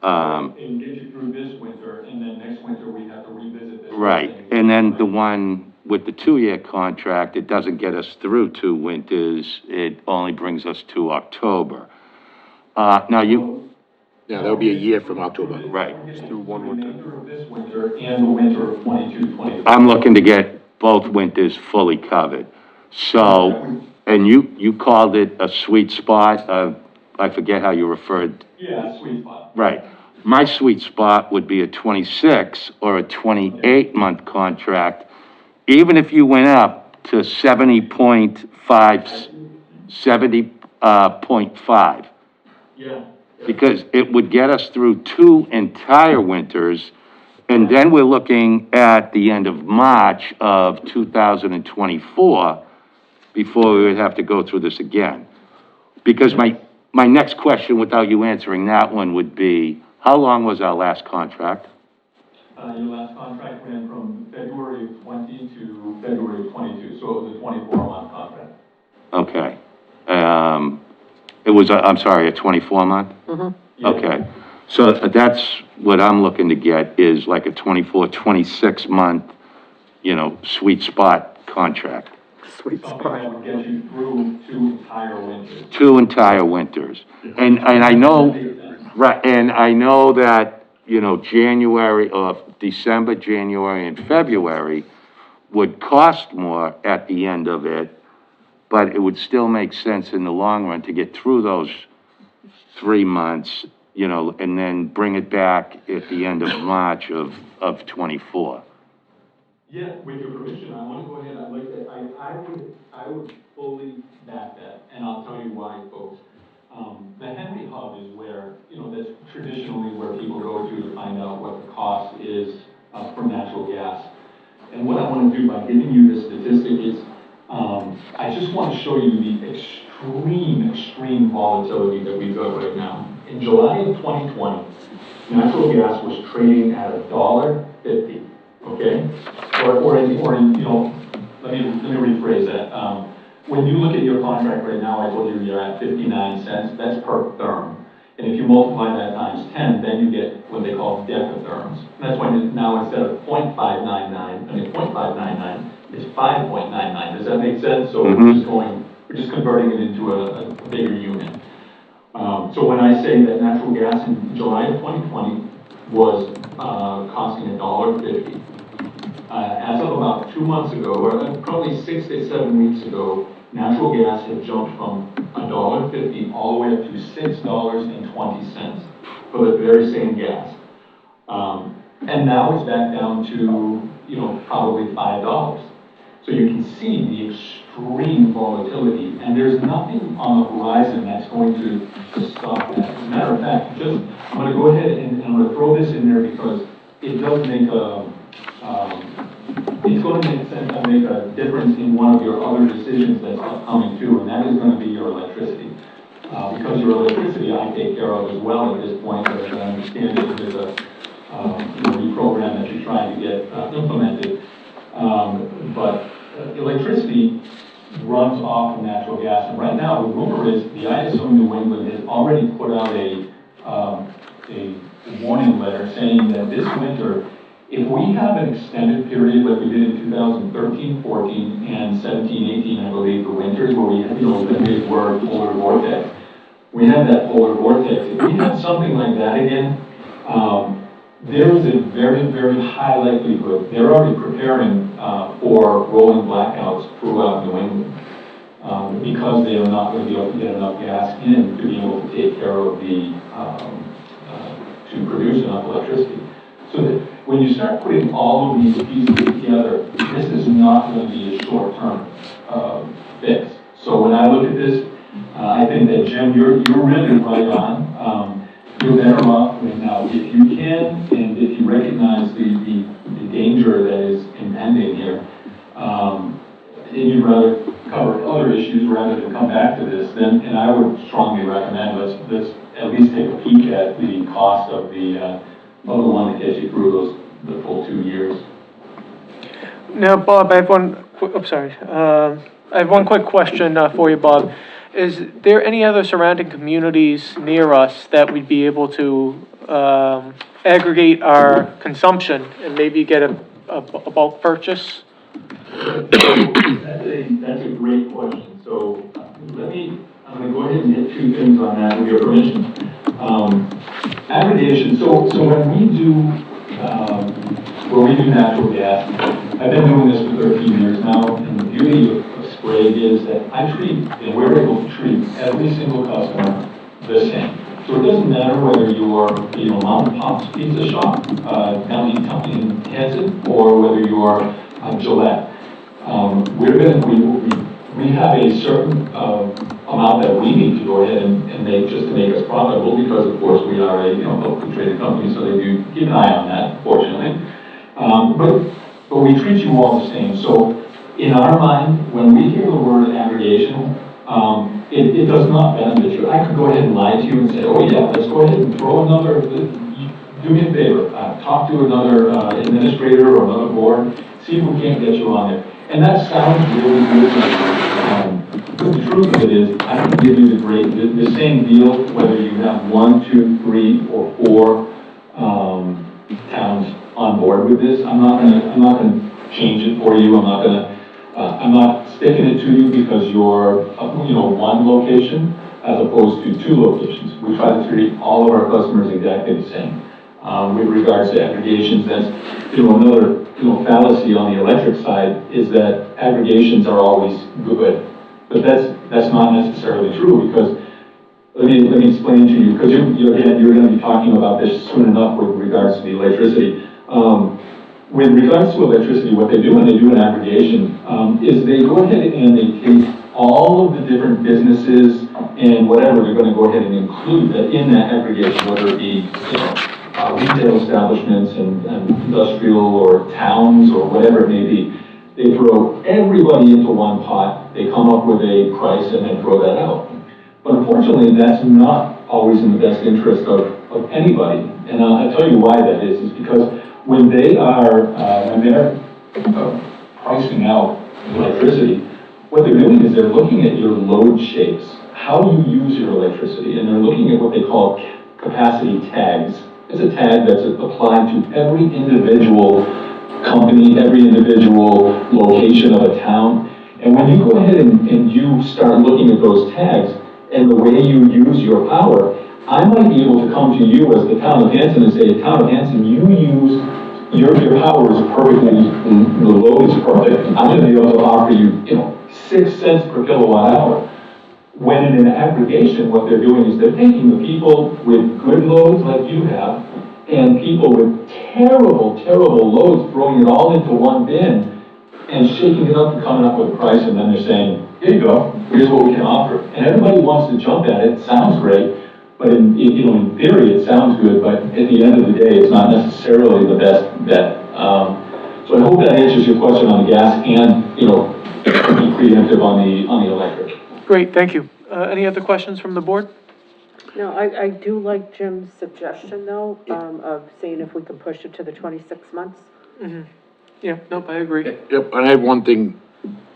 And get you through this winter, and then next winter we have to revisit this. Right, and then the one with the 2-year contract, it doesn't get us through 2 winters, it only brings us to October. Now you, Yeah, that'll be a year from October. right, through one winter. Remainder of this winter and the winter of 22, 23. I'm looking to get both winters fully covered. So, and you called it a sweet spot, I forget how you referred. Yeah, sweet spot. Right. My sweet spot would be a 26 or a 28-month contract, even if you went up to 70.5. Yeah. Because it would get us through 2 entire winters, and then we're looking at the end of March of 2024 before we would have to go through this again. Because my next question, without you answering that one, would be, how long was our last contract? Your last contract ran from February of 20 to February of 22, so it was a 24-month contract. Okay. It was, I'm sorry, a 24-month? Yeah. Okay. So that's what I'm looking to get, is like a 24, 26-month, sweet spot contract. Sweet Something spot. that would get you through 2 entire winters. 2 entire winters. And I know, right, and I know that, January or December, January, and February would cost more at the end of it, but it would still make sense in the long run to get through those 3 months, and then bring it back at the end of March of 24. Yeah, with your permission, I want to go ahead, I'd like to, I would fully back that, and I'll tell you why, folks. The Henry Hub is where, that's traditionally where people go to find out what the cost is for natural gas. And what I want to do by giving you this statistic is, I just want to show you the extreme volatility that we've got right now. In July of 2020, natural gas was trading at $1.50, okay? Let me rephrase that. When you look at your contract right now, I told you you're at 59 cents, that's per therm. And if you multiply that times 10, then you get what they call decatherms. That's why now instead of 0.599, it's 5.99. Does that make sense? So we're just converting it into a bigger unit. So when I say that natural gas in July of 2020 was costing $1.50, as of about 2 months ago, or probably 6 to 7 weeks ago, natural gas had jumped from $1.50 all the way up to $6.20 for the very same gas. And now it's back down to, probably $5. So you can see the extreme volatility, and there's nothing on the horizon that's going to stop that. As a matter of fact, I'm going to go ahead and I'm going to throw this in there because it does make it's going to make sense to make a difference in one of your other decisions that's upcoming too, and that is going to be your electricity. Because your electricity I take care of as well at this point, but as I understand it, there's a new program that you're trying to get implemented. But electricity runs off of natural gas, and right now the rumor is the ISO New England has already put out a warning letter saying that this winter, if we have an extended period like we did in 2013, 14, and 17, 18, I believe, the winters where we had, the big word polar vortex. We had that polar vortex. If we have something like that again, there is a very, very high likelihood. They're already preparing for rolling blackouts throughout New England because they are not going to be able to get enough gas in to be able to take care of to produce enough electricity. So that when you start putting all of these pieces together, this is not going to be a short-term fix. So when I look at this, I think that, Jim, you're really right on. You're better off right now if you can, and if you recognize the danger that is impending here, and you'd rather cover other issues rather than come back to this, then, and I would strongly recommend let's at least take a peek at the cost of the one that gets you through the full 2 years. Now, Bob, I have I have one quick question for you, Bob. Is there any other surrounding communities near us that we'd be able to aggregate our consumption and maybe get a bulk purchase? That's a great question. So I'm going to go ahead and hit two things on that with your permission. Aggregation. So when we do natural gas, I've been doing this for 13 years now, and the beauty of Sprag is that we're able to treat every single customer the same. So it doesn't matter whether you're, mom and pop's pizza shop down in Hanson, or whether you're Gillette. We have a certain amount that we need to go ahead and make just to make us profitable, because of course we are a publicly traded company, so they do keep an eye on that, fortunately. But we treat you all the same. So in our mind, when we hear the word aggregation, it does not benefit you. I could go ahead and lie to you and say, oh yeah, let's go ahead and throw another, do me a favor, talk to another administrator or another board, see if we can't get you on there. And that sounds really good. But the truth of it is, I can give you the same deal, whether you have 1, 2, 3, or 4 towns on board with this. I'm not gonna change it for you. I'm not sticking it to you because you're, one location as opposed to 2 locations. We try to treat all of our customers exactly the same. With regards to aggregations, that's, another, fallacy on the electric side is that aggregations are always good. But that's not necessarily true, because let me explain to you, because you're going to be talking about this soon enough with regards to the electricity. With regards to electricity, what they do when they do an aggregation is they go ahead and they take all of the different businesses and whatever they're going to go ahead and include in that aggregation, whether it be retail establishments and industrial or towns or whatever it may be. They throw everybody into one pot, they come up with a price and then throw that out. But unfortunately, that's not always in the best interest of anybody. And I'll tell you why that is because when they're pricing out electricity, what they're doing is they're looking at your load shapes, how you use your electricity, and they're looking at what they call capacity tags. It's a tag that's applied to every individual company, every individual location of a town. And when you go ahead and you start looking at those tags and the way you use your power, I might be able to come to you as the town of Hanson and say, town of Hanson, you use, your power is perfectly, the load is perfect. I'm going to be able to offer you, 6 cents per kilowatt hour. When in an aggregation, what they're doing is they're taking the people with good loads like you have, and people with terrible, terrible loads, throwing it all into one bin, and shaking it up and coming up with a price, and then they're saying, here you go, here's what we can offer. And everybody wants to jump at it, sounds great, But in theory, it sounds good, but at the end of the day, it's not necessarily the best bet. So I hope that answers your question on the gas and, be preemptive on the electric. Great, thank you. Any other questions from the board? No, I do like Jim's suggestion, though, of seeing if we can push it to the 26 months. Yeah, nope, I agree. Yep, and I have one thing,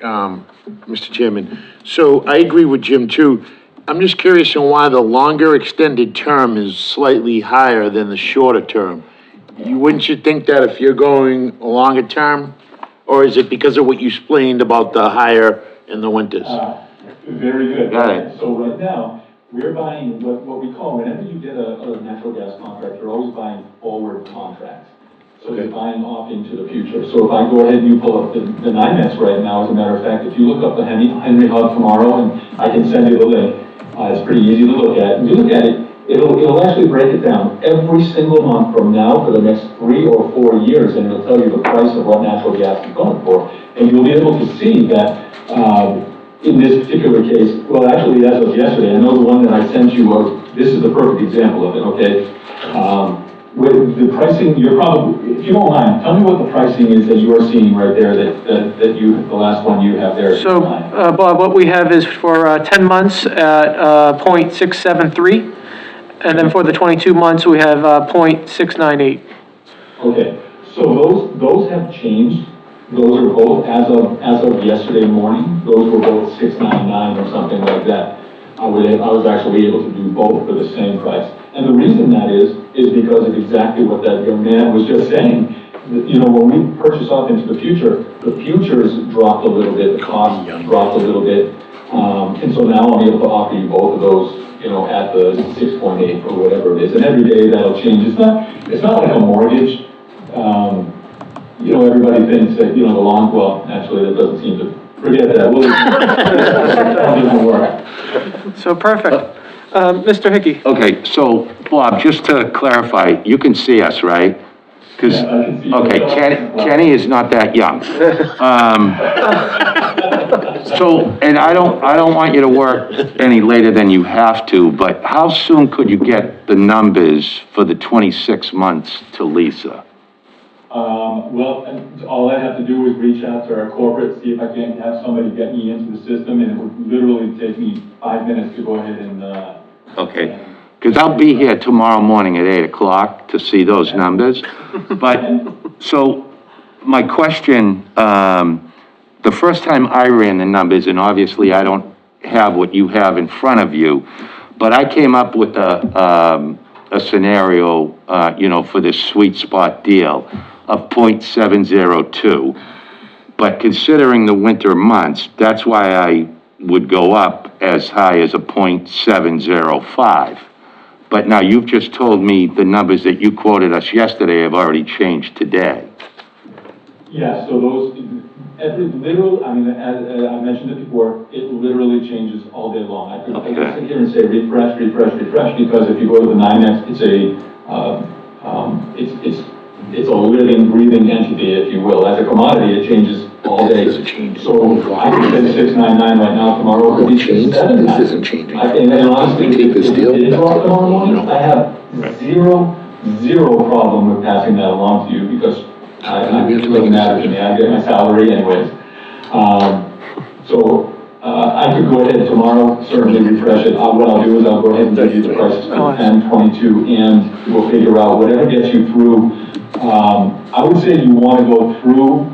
Mr. Chairman. So I agree with Jim too. I'm just curious on why the longer extended term is slightly higher than the shorter term. Wouldn't you think that if you're going a longer term? Or is it because of what you explained about the higher in the winters? Very good. Got it. So right now, we're buying what we call, whenever you get a natural gas contract, you're always buying forward contracts. So you're buying off into the future. So if I go ahead and you pull up the NYMEX right now, as a matter of fact, if you look up the Henry Hub tomorrow, and I can send you the link, it's pretty easy to look at. If you look at it, it'll actually break it down every single month from now for the next 3 or 4 years, and it'll tell you the price of what natural gas is going for. And you'll be able to see that, in this particular case, well, actually, as of yesterday, I know the one that I sent you, this is the perfect example of it, okay? With the pricing, you're probably, if you don't mind, tell me what the pricing is that you are seeing right there, that you, the last one you have there. So, Bob, what we have is for 10 months at .673, and then for the 22 months, we have .698. Okay, so those have changed. Those are both, as of yesterday morning, those were both 699 or something like that. I was actually able to do both for the same price. And the reason that is because of exactly what that young man was just saying. When we purchase off into the futures dropped a little bit, the cost dropped a little bit. And so now I'm able to offer you both of those, at the 6.8 or whatever it is. And every day that'll change. It's not like a mortgage. Everybody thinks that, well, actually that doesn't seem to, forget that. That doesn't work. So perfect. Mr. Hickey? Okay, so, Bob, just to clarify, you can see us, right? Because, Yeah, I can see you. okay, Kenny is not that young. So, and I don't want you to work any later than you have to, but how soon could you get the numbers for the 26 months to Lisa? Well, all I have to do is reach out to our corporate, see if I can have somebody get me into the system, and it would literally take me 5 minutes to go ahead and, Okay, because I'll be here tomorrow morning at 8 o'clock to see those numbers. But, so, my question, the first time I ran the numbers, and obviously I don't have what you have in front of you, but I came up with a scenario, for this sweet spot deal of .702. But considering the winter months, that's why I would go up as high as a .705. But now you've just told me the numbers that you quoted us yesterday have already changed today. yeah, so those, as I mentioned it before, it literally changes all day long. I could sit here and say refresh, because if you go to the NYMEX, it's a living, breathing entity, if you will. As a commodity, it changes all day. Doesn't change. So I could say 699 right now, tomorrow could be 679. This isn't changing. And honestly, We take this deal. if it drops tomorrow morning, I have zero problem with passing that along to you, because it doesn't matter to me. I get my salary anyways. I could go ahead tomorrow, certainly refresh it. What I'll do is I'll go ahead and give you the prices for 10, 22, and we'll figure out whatever gets you through. I would say you want to go through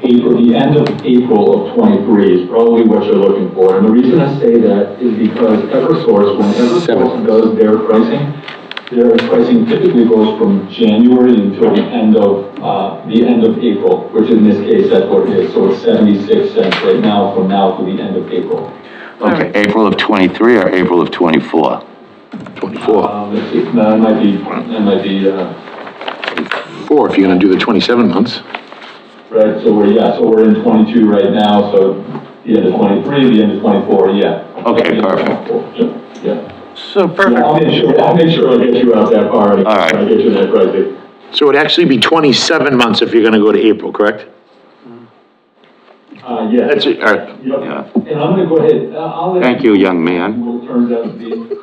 the end of April of 23 is probably what you're looking for. And the reason I say that is because Eversource, when Eversource does their pricing typically goes from January until the end of April, which in this case, that's what it is. So it's 76 cents right now from now to the end of April. Okay, April of 23 or April of 24? 24. Let's see, that might be, 4 if you're gonna do the 27 months. right, so we're in 22 right now, so the end of 23, the end of 24, yeah. Okay, perfect. Yeah. So perfect. I'll make sure I get you out that far, and All right. I'll get you that pricing. So it'd actually be 27 months if you're gonna go to April, correct? Yeah. That's it, all right. Yep. Yeah. And I'm gonna go ahead, I'll let Thank you, young man. what it turns out to be.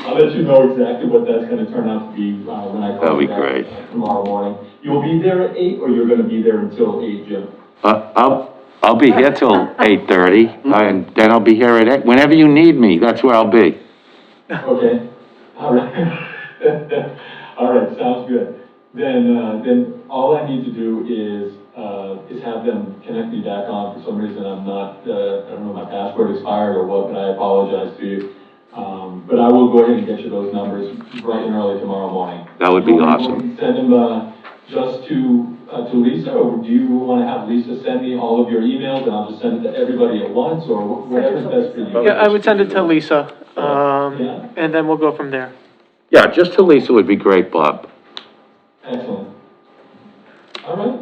I'll let you know exactly what that's gonna turn out to be, when I That'd call be you back great. tomorrow morning. You'll be there at 8, or you're gonna be there until 8, Jim? I'll be here till 8:30, and then I'll be here at 8. Whenever you need me, that's where I'll be. Okay, all right. All right, sounds good. Then all I need to do is have them connect me back on. For some reason, I'm not, I don't know, my password expired or what, but I apologize to you. But I will go ahead and get you those numbers bright and early tomorrow morning. That would be awesome. Send them, just to Lisa, or do you want to have Lisa send me all of your emails and I'll just send it to everybody at once, or whatever's best for you? Yeah, I would send it to Lisa, Yeah. and then we'll go from there. Yeah, just to Lisa would be great, Bob. Excellent. All right.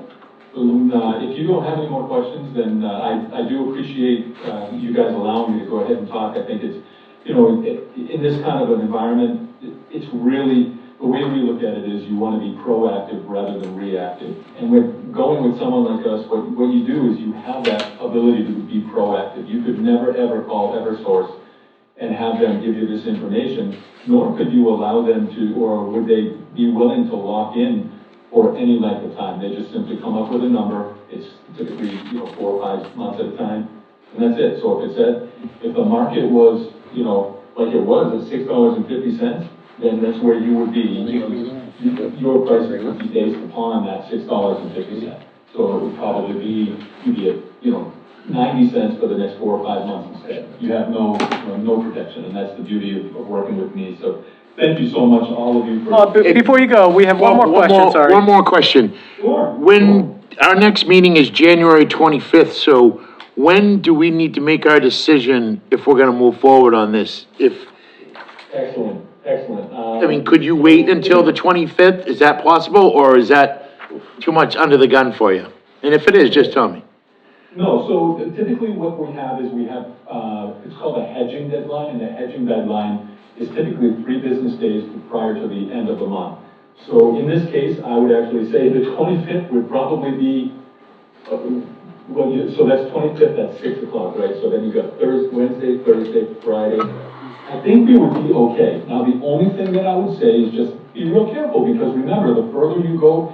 If you don't have any more questions, then I do appreciate you guys allowing me to go ahead and talk. I think it's, in this kind of an environment, it's really, the way we look at it is you want to be proactive rather than reactive. And with going with someone like us, what you do is you have that ability to be proactive. You could never, ever call Eversource and have them give you this information, nor could you allow them to, or would they be willing to lock in for any length of time. They just simply come up with a number. It's typically, 4 or 5 months at a time, and that's it. So if the market was, like it was at $6.50, then that's where you would be. Your prices would be based upon that $6.50. So it would probably be, you'd be at, 90 cents for the next 4 or 5 months instead. You have no protection, and that's the beauty of working with me. So thank you so much, all of you, for. Before you go, we have one more question, sorry. One more question. Sure. When, our next meeting is January 25th, so when do we need to make our decision if we're gonna move forward on this? Excellent. I mean, could you wait until the 25th? Is that possible, or is that too much under the gun for you? And if it is, just tell me. No, so typically what we have is it's called a hedging deadline, and the hedging deadline is typically 3 business days prior to the end of the month. So in this case, I would actually say the 25th would probably be, so that's 25th at 6 o'clock, right? So then you've got Wednesday, Thursday, Friday. I think we would be okay. Now, the only thing that I would say is just be real careful, because remember, the further you go,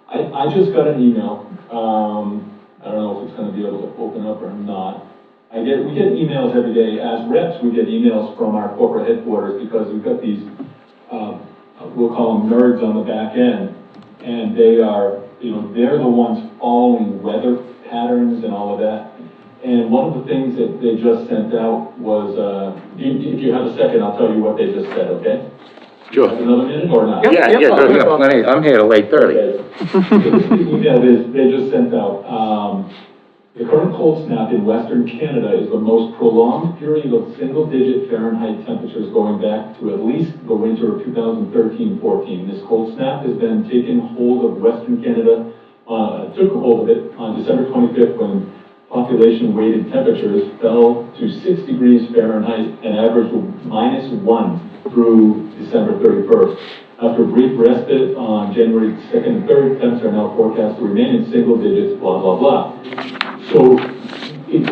I just got an email, I don't know if it's gonna be able to open up or not. We get emails every day. As reps, we get emails from our corporate headquarters, because we've got these, we'll call them nerds on the back end. And they are, they're the ones following weather patterns and all of that. And one of the things that they just sent out was, if you have a second, I'll tell you what they just said, okay? Sure. Another minute or not? Yeah, Yeah, plenty. I'm here till 8:30. The email they just sent out, the current cold snap in Western Canada is the most prolonged period of single-digit Fahrenheit temperatures going back to at least the winter of 2013-14. This cold snap has been taking hold of Western Canada, took hold of it on December 25th, when population-weighted temperatures fell to 6 degrees Fahrenheit and averaged -1 through December 31st. After a brief respite on January 2nd and 3rd, temps are now forecast to remain in single digits, blah, blah, blah. So,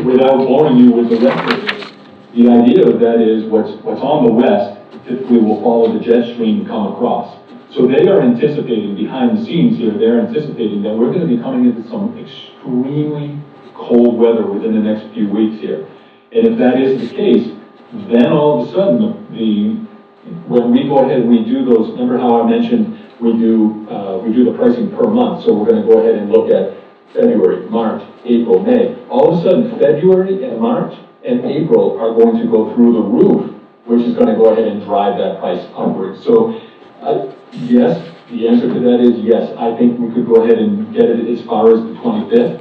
without boring you with the rest of it, the idea of that is what's on the west typically will follow the jet stream and come across. So they are anticipating, behind the scenes here, they're anticipating that we're going to be coming into some extremely cold weather within the next few weeks here. And if that is the case, then all of a sudden, when we go ahead, we do those, remember how I mentioned we do the pricing per month, so we're going to go ahead and look at February, March, April, May. All of a sudden, February and March and April are going to go through the roof, which is going to go ahead and drive that price upwards. So, yes, the answer to that is yes. I think we could go ahead and get it as far as the 25th.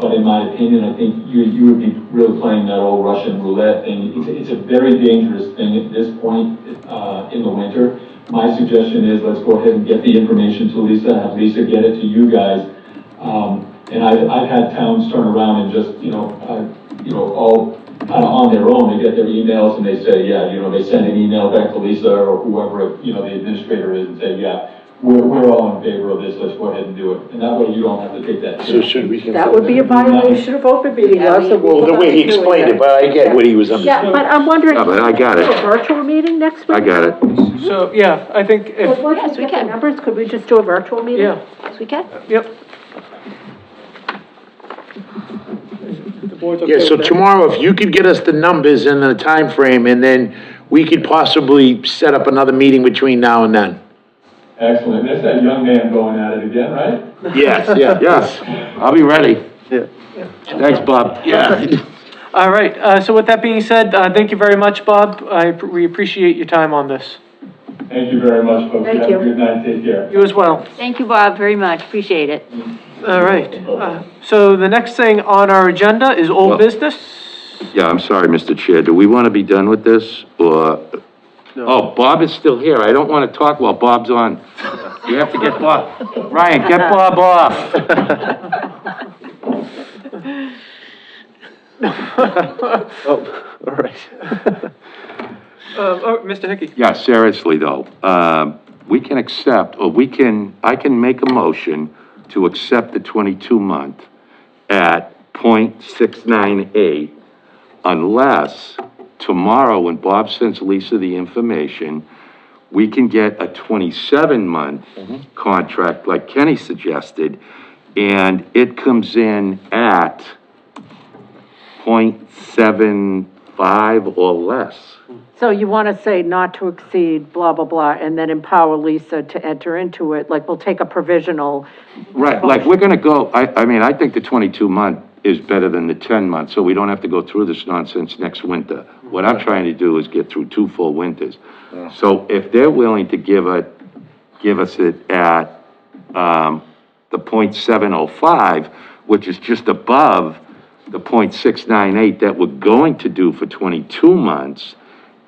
But in my opinion, I think you would be really playing that old Russian roulette thing. It's a very dangerous thing at this point in the winter. My suggestion is let's go ahead and get the information to Lisa, have Lisa get it to you guys. And I've had towns turn around and just, all kind of on their own. They get their emails and they say, yeah, they send an email back to Lisa or whoever, the administrator is, and say, yeah, we're all in favor of this, let's go ahead and do it. And that way you don't have to take that. So should we consider That would be a violation of open meeting law, so Well, we'll the way he have to do explained it, but I get what he was Yeah, understanding. but I'm wondering. Yeah, but I got it. A virtual meeting next week? I got it. So, yeah, I think if, Well, once Yes, we we get the can. numbers, could we just do a virtual meeting? yeah, Yes, we can. yep. The board's okay Yeah, so with that? tomorrow, if you could get us the numbers and the time frame, and then we could possibly set up another meeting between now and then. Excellent, that's that young man going at it again, right? Yes, yeah. Yes, I'll be ready. Yeah. Thanks, Bob. Yeah. All right, so with that being said, thank you very much, Bob. We appreciate your time on this. Thank you very much, folks. Thank Have you. a good night, take care. You as well. Thank you, Bob, very much, appreciate it. All right, so the next thing on our agenda is old Well- business. Yeah, I'm sorry, Mr. Chair. Do we want to be done with this, or? Oh, Bob is still here. I don't want to talk while Bob's on. You have to get Bob. Ryan, get Bob off. Oh, all right. Mr. Hickey. Yeah, seriously, though, we can accept, or I can make a motion to accept the 22-month at .698 unless tomorrow, when Bob sends Lisa the information, we can get a 27-month contract like Kenny suggested, and it comes in at .75 or less. So you want to say not to exceed blah, blah, blah, and then empower Lisa to enter into it, like we'll take a provisional. Right, like, we're gonna go, I mean, I think the 22-month is better than the 10-month, so we don't have to go through this nonsense next winter. What I'm trying to do is get through 2 full winters. So if they're willing to give us it at, the .705, which is just above the .698 that we're going to do for 22 months,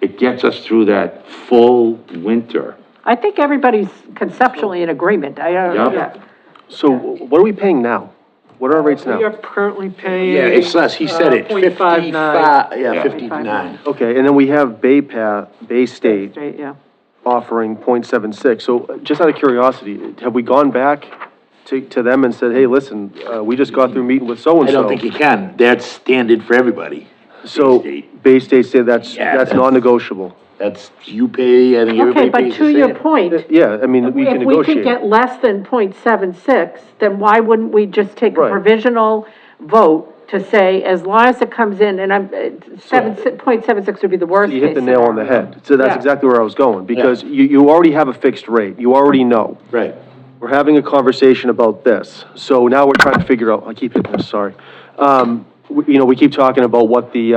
it gets us through that full winter. I think everybody's conceptually in agreement. Yeah. So what are we paying now? What are our rates We are now? currently paying. Yeah, it's less, he said it, 0.59. 55, yeah, Yeah. 59. Okay, and then we have Bay State Straight, yeah. offering .76. So just out of curiosity, have we gone back to them and said, hey, listen, we just got through meeting with so-and-so? I don't think you can, that's standard for everybody. So Bay State. Bay State said that's Yeah, that's- non-negotiable. That's, you pay, I think Okay, everybody but pays to the your same. point, Yeah, I mean, we can if we can negotiate. get less than .76, then why wouldn't we just take a Right. provisional vote to say, as long as it comes in, and .76 would be the worst You case hit the nail on the scenario. head. So that's Yeah. exactly where I was going, because you already have a fixed rate. You already know. Right. We're having a conversation about this. So now we're trying to figure out, I keep hitting this, sorry. We keep talking about what the,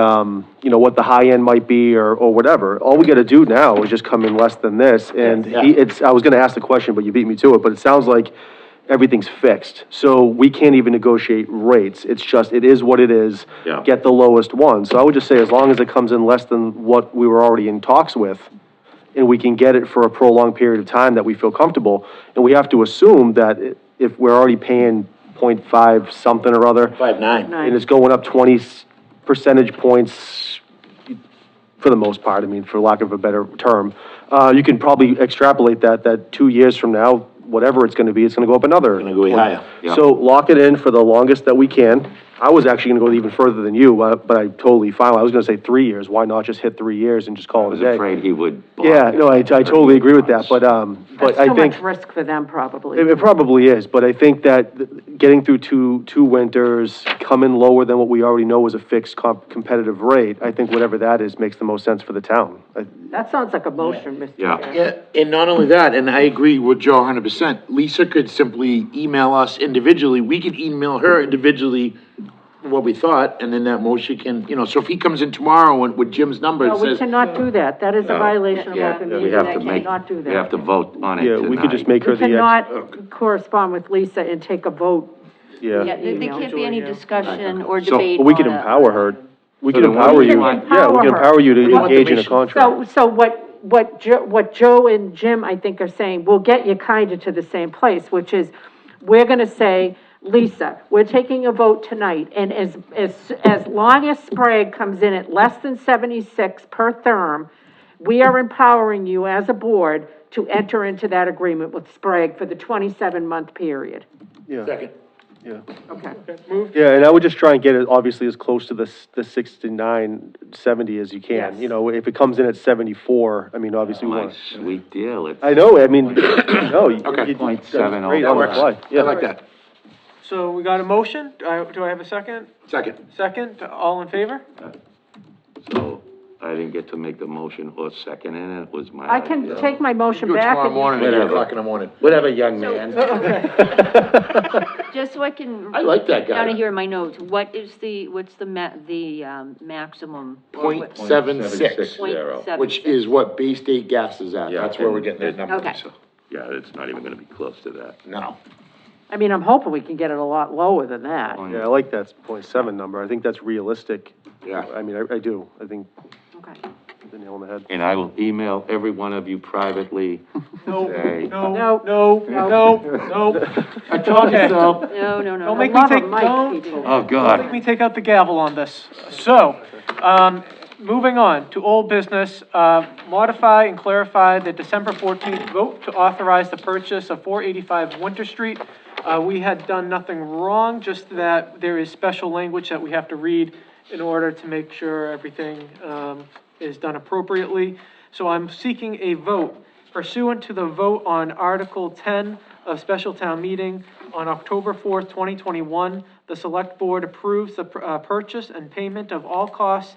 what the high end might be or whatever. All we gotta do now is just come in less than this. And Yeah. I was gonna ask the question, but you beat me to it, but it sounds like everything's fixed. So we can't even negotiate rates. It's just, it is what it is. Yeah. Get the lowest one. So I would just say, as long as it comes in less than what we were already in talks with, and we can get it for a prolonged period of time that we feel comfortable, and we have to assume that if we're already paying .5 something or other, 5.9. and it's going up 20 percentage points for the most part, I mean, for lack of a better term, you can probably extrapolate that 2 years from now, whatever it's gonna be, it's gonna go up another. Gonna go way higher. Yeah. So lock it in for the longest that we can. I was actually gonna go even further than you, but I totally fine. I was gonna say 3 years. Why not just hit 3 years and just I call it was a day? afraid he would. Yeah, no, I totally agree with that, but That's I too think. much risk for them, probably. It probably is, but I think that getting through two winters, coming lower than what we already know is a fixed competitive rate, I think whatever that is makes the most sense for the town. That sounds like a motion, Mr. Yeah. Chair. Yeah, and not only that, and I agree with Joe 100%, Lisa could simply email us individually, we could email her individually what we thought, and then that motion can, so if he comes in tomorrow with Jim's number No, and we says, cannot do that. That is a No. violation of Yeah, open We meeting. have I to make, cannot do that. we have to vote on it Yeah, tonight. we could just make her We the. cannot correspond with Lisa and take a vote. Yeah, Yeah, there can't be any discussion or So, debate but we could on a- empower her. We So can then what empower do you you. want? Yeah, we can empower you to you want engage in a the contract. So what Joe and Jim, I think, are saying, will get you kind of to the same place, which is, we're gonna say, Lisa, we're taking a vote tonight, and as long as Sprag comes in at less than 76 per term, we are empowering you as a board to enter into that agreement with Sprag for the 27-month period. Yeah, Second. yeah. Okay. Yeah, and I would just try and get it obviously as close to the 69, 70 as you can. Yes. You know, if it comes in at 74, I mean, obviously we My want. sweet deal, it's. I know, I mean, no, you, Okay. you, Point that's seven great oh on the That fly. works. I Yeah. like that. So we got a motion. Do I have a second? Second. Second, all in favor? So, I didn't get to make the motion or second in it, was my I can idea. take my motion Do it back. tomorrow and you- morning at 8 Whatever. o'clock in the morning. Whatever, young man. Just so I can. I like that guy. Down here in my notes, what's the maximum? Point 76, .76. which is what Bay State gas is at. Yeah, That's where we're and getting that it- number. Okay. So, Yeah, it's not even gonna be close to that. no. I mean, I'm hoping we can get it a lot lower than that. Yeah, I like that .7 number. I think that's realistic. Yeah. I mean, I do. I think Okay. the nail on the head. And I will email every one of you privately. No, Say- no, No. no, no, no. I told you so. No, no, no. Don't make me Love 'em, take, Mike, don't, people. Oh, Let God. me take out the gavel on this. So, moving on to old business, modify and clarify the December 14th vote to authorize the purchase of 485 Winter Street. We had done nothing wrong, just that there is special language that we have to read in order to make sure everything is done appropriately. So I'm seeking a vote pursuant to the vote on Article 10 of Special Town Meeting on October 4th, 2021. The Select Board approves the purchase and payment of all costs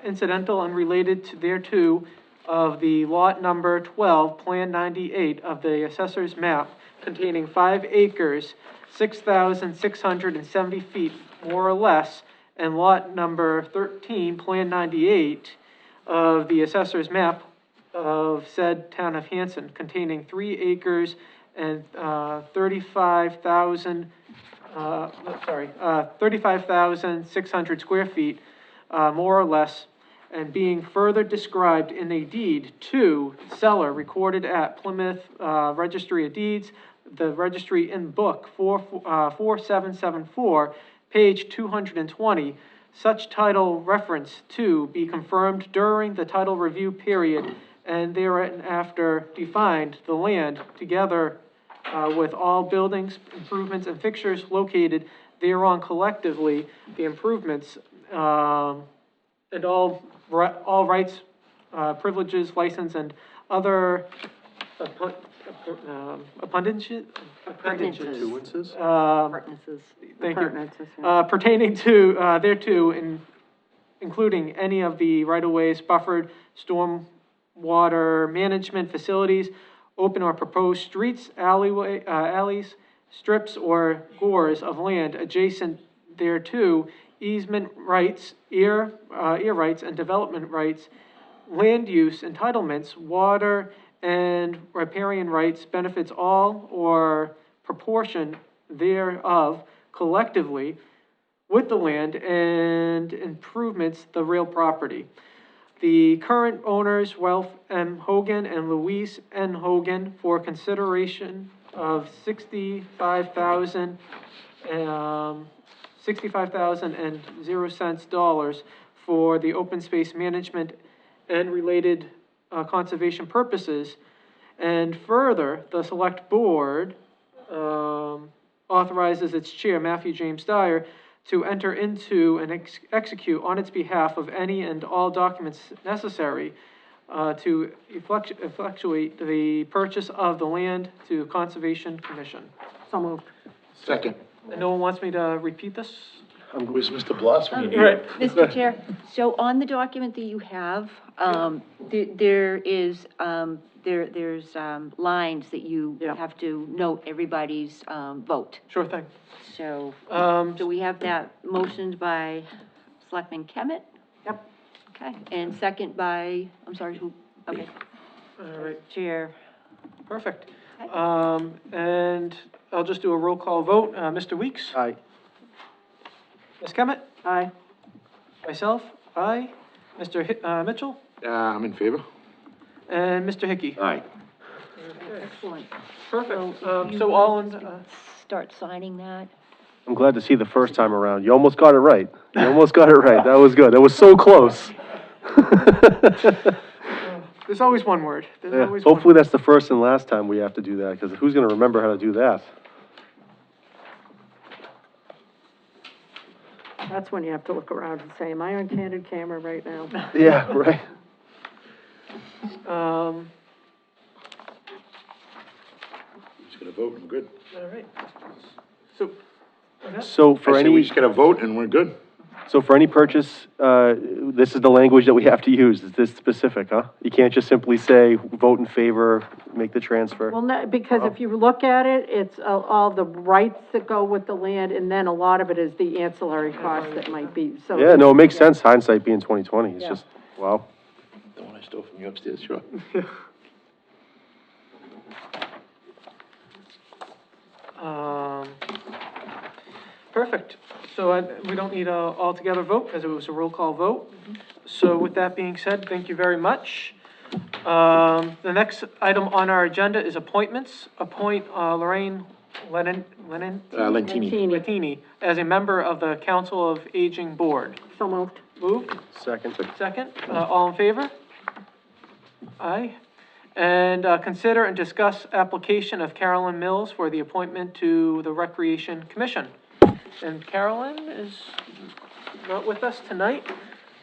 incidental and related to thereto of the lot number 12, Plan 98 of the Assessor's Map containing 5 acres, 6,670 feet, more or less, and lot number 13, Plan 98 of the Assessor's Map of said town of Hanson containing 3 acres and 35,600 square feet, more or less, and being further described in a deed to seller recorded at Plymouth Registry of Deeds, the registry in book 4774, page 220, such title reference to be confirmed during the title review period and thereafter defined the land together with all buildings, improvements, and fixtures located thereon collectively, the improvements, and all rights, privileges, license, and other appendages. Appurtenances. Thank you. Appurtenances, yeah. Pertaining to, thereto, including any of the right-of-ways, buffered storm water management facilities, open or proposed streets, alleys, strips, or gores of land adjacent thereto, easement rights, ear rights, and development rights, land use entitlements, water and riparian rights, benefits all or proportion thereof collectively with the land and improvements the real property. The current owners, Ralph M. Hogan and Louise N. Hogan, for consideration of $65,000 for the open space management and related conservation purposes. And further, the Select Board authorizes its chair, Matthew James Dyer, to enter into and execute on its behalf of any and all documents necessary to effectuate the purchase of the land to Conservation Commission. So moved. Second. And no one wants me to repeat this? Where's Mr. Bloss when you need Right. him? Mr. Chair, so on the document that you have, there's lines that you Yeah. have to note everybody's, vote. Sure thing. So, Um, do we have that motioned by Selectman Kemet? Yep. Okay, and second by, I'm sorry, who, okay, all right, Chair. perfect. And I'll just do a roll call vote. Mr. Weeks? Aye. Ms. Kemet? Aye. Myself? Aye. Mr. Mitchell? I'm in favor. And Mr. Hickey? Aye. Excellent. Perfect. if you So all in, Start signing that. I'm glad to see the first time around. You almost got it right. You almost got it right. That was good. That was so close. good There's always one word. There's Yeah, always one hopefully word. that's the first and last time we have to do that, because who's gonna remember how to do that? That's when you have to look around and say, am I on candid camera right now? Yeah, right. Just gonna vote and we're good. All right. So, So for I say we any, just gotta vote and we're good. so for any purchase, this is the language that we have to use. Is this specific, huh? You can't just simply say, vote in favor, make the transfer. Well, no, because if you look at it, it's all the rights that go with the land, and then a lot of it is the ancillary costs that might be, so. Yeah, no, it makes sense, hindsight being 2020, it's Yeah. just, wow. The one I stole from you upstairs, sure. Perfect. So we don't need a all-together vote, as it was a roll call vote. So with that being said, thank you very much. The next item on our agenda is appointments. Appoint Lorraine Lentini. Latini as a member of the Council of Aging Board. So moved. Moved? Second. Second, all in favor? Aye. And consider and discuss application of Carolyn Mills for the appointment to the Recreation Commission. And Carolyn is not with us tonight.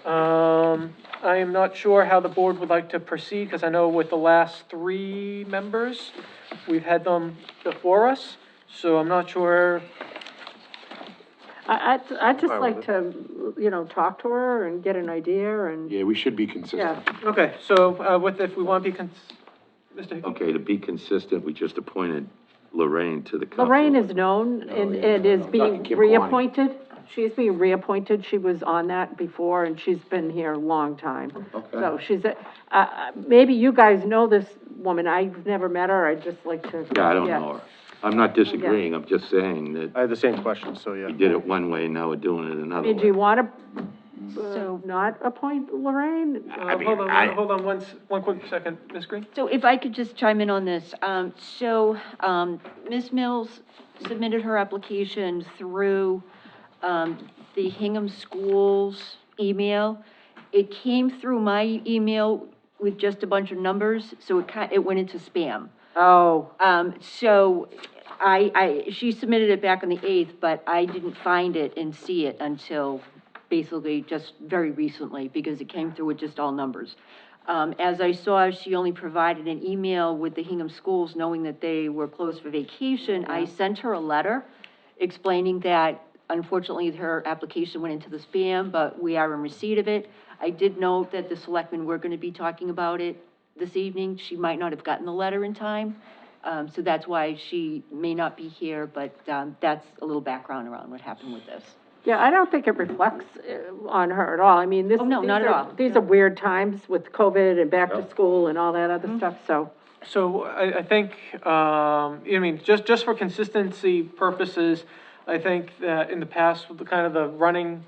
I am not sure how the board would like to proceed, because I know with the last 3 members, we've had them before us, so I'm not sure. I'd just like to, talk to her and get an idea and, Yeah, we should be consistent. yeah. Okay, so if we want to be Mr. Hickey? Okay, to be consistent, we just appointed Lorraine to the council. Lorraine is known and is being Kim reappointed. She's being reappointed. She was on that before, and she's been here a long time. Okay. So she's, maybe you guys know this woman. I've never met her. I'd just like to. Yeah, I don't know her. I'm not disagreeing, I'm just saying that I had the same question, so yeah. we did it one way, now we're doing it another Do you way. want to, So- not appoint Lorraine? Hold on one quick second, Ms. Green? So if I could just chime in on this, Ms. Mills submitted her application through, the Hingham Schools email. It came through my email with just a bunch of numbers, so it went into spam. Oh, So she submitted it back on the 8th, but I didn't find it and see it until basically just very recently, because it came through with just all numbers. As I saw, she only provided an email with the Hingham Schools, knowing that they were closed for vacation. I sent her a letter explaining that unfortunately her application went into the spam, but we are in receipt of it. I did note that the selectmen were going to be talking about it this evening. She might not have gotten the letter in time, so that's why she may not be here, but that's a little background around what happened with this. yeah, I don't think it reflects on her at all. I mean, Oh, no, not at all. These are weird times with COVID and back to school and all that other stuff, so. So I think, just for consistency purposes, I think that in the past, with the running,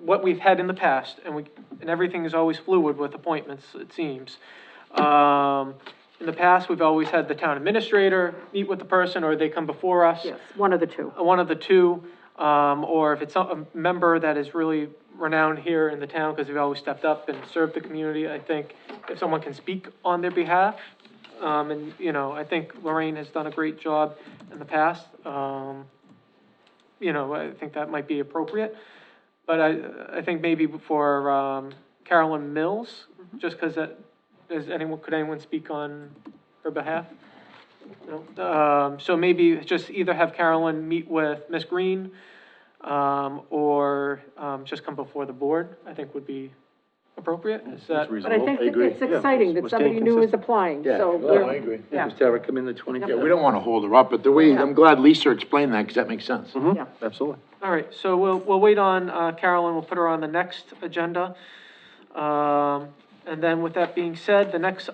what we've had in the past, and everything is always fluid with appointments, it seems. In the past, we've always had the town administrator meet with the person, or they come before us. Yes, one of the two. One of the two, or if it's a member that is really renowned here in the town, because they've always stepped up and served the community, I think if someone can speak on their behalf, I think Lorraine has done a great job in the past. I think that might be appropriate. But I think maybe for Carolyn Mills, just because could anyone speak on her behalf? No? So maybe just either have Carolyn meet with Ms. Green, or just come before the board, I think would be appropriate. Is that? But I think I agree. it's exciting that we're somebody staying new is consistent. applying, Yeah, so. no, we're- I agree. Yeah. Just have her come in the 23rd. Yeah, we don't wanna hold her up, but I'm glad Lisa explained that, because that makes sense. Yeah. Absolutely. All right, so we'll wait on Carolyn, we'll put her on the next agenda. And then with that being said, the next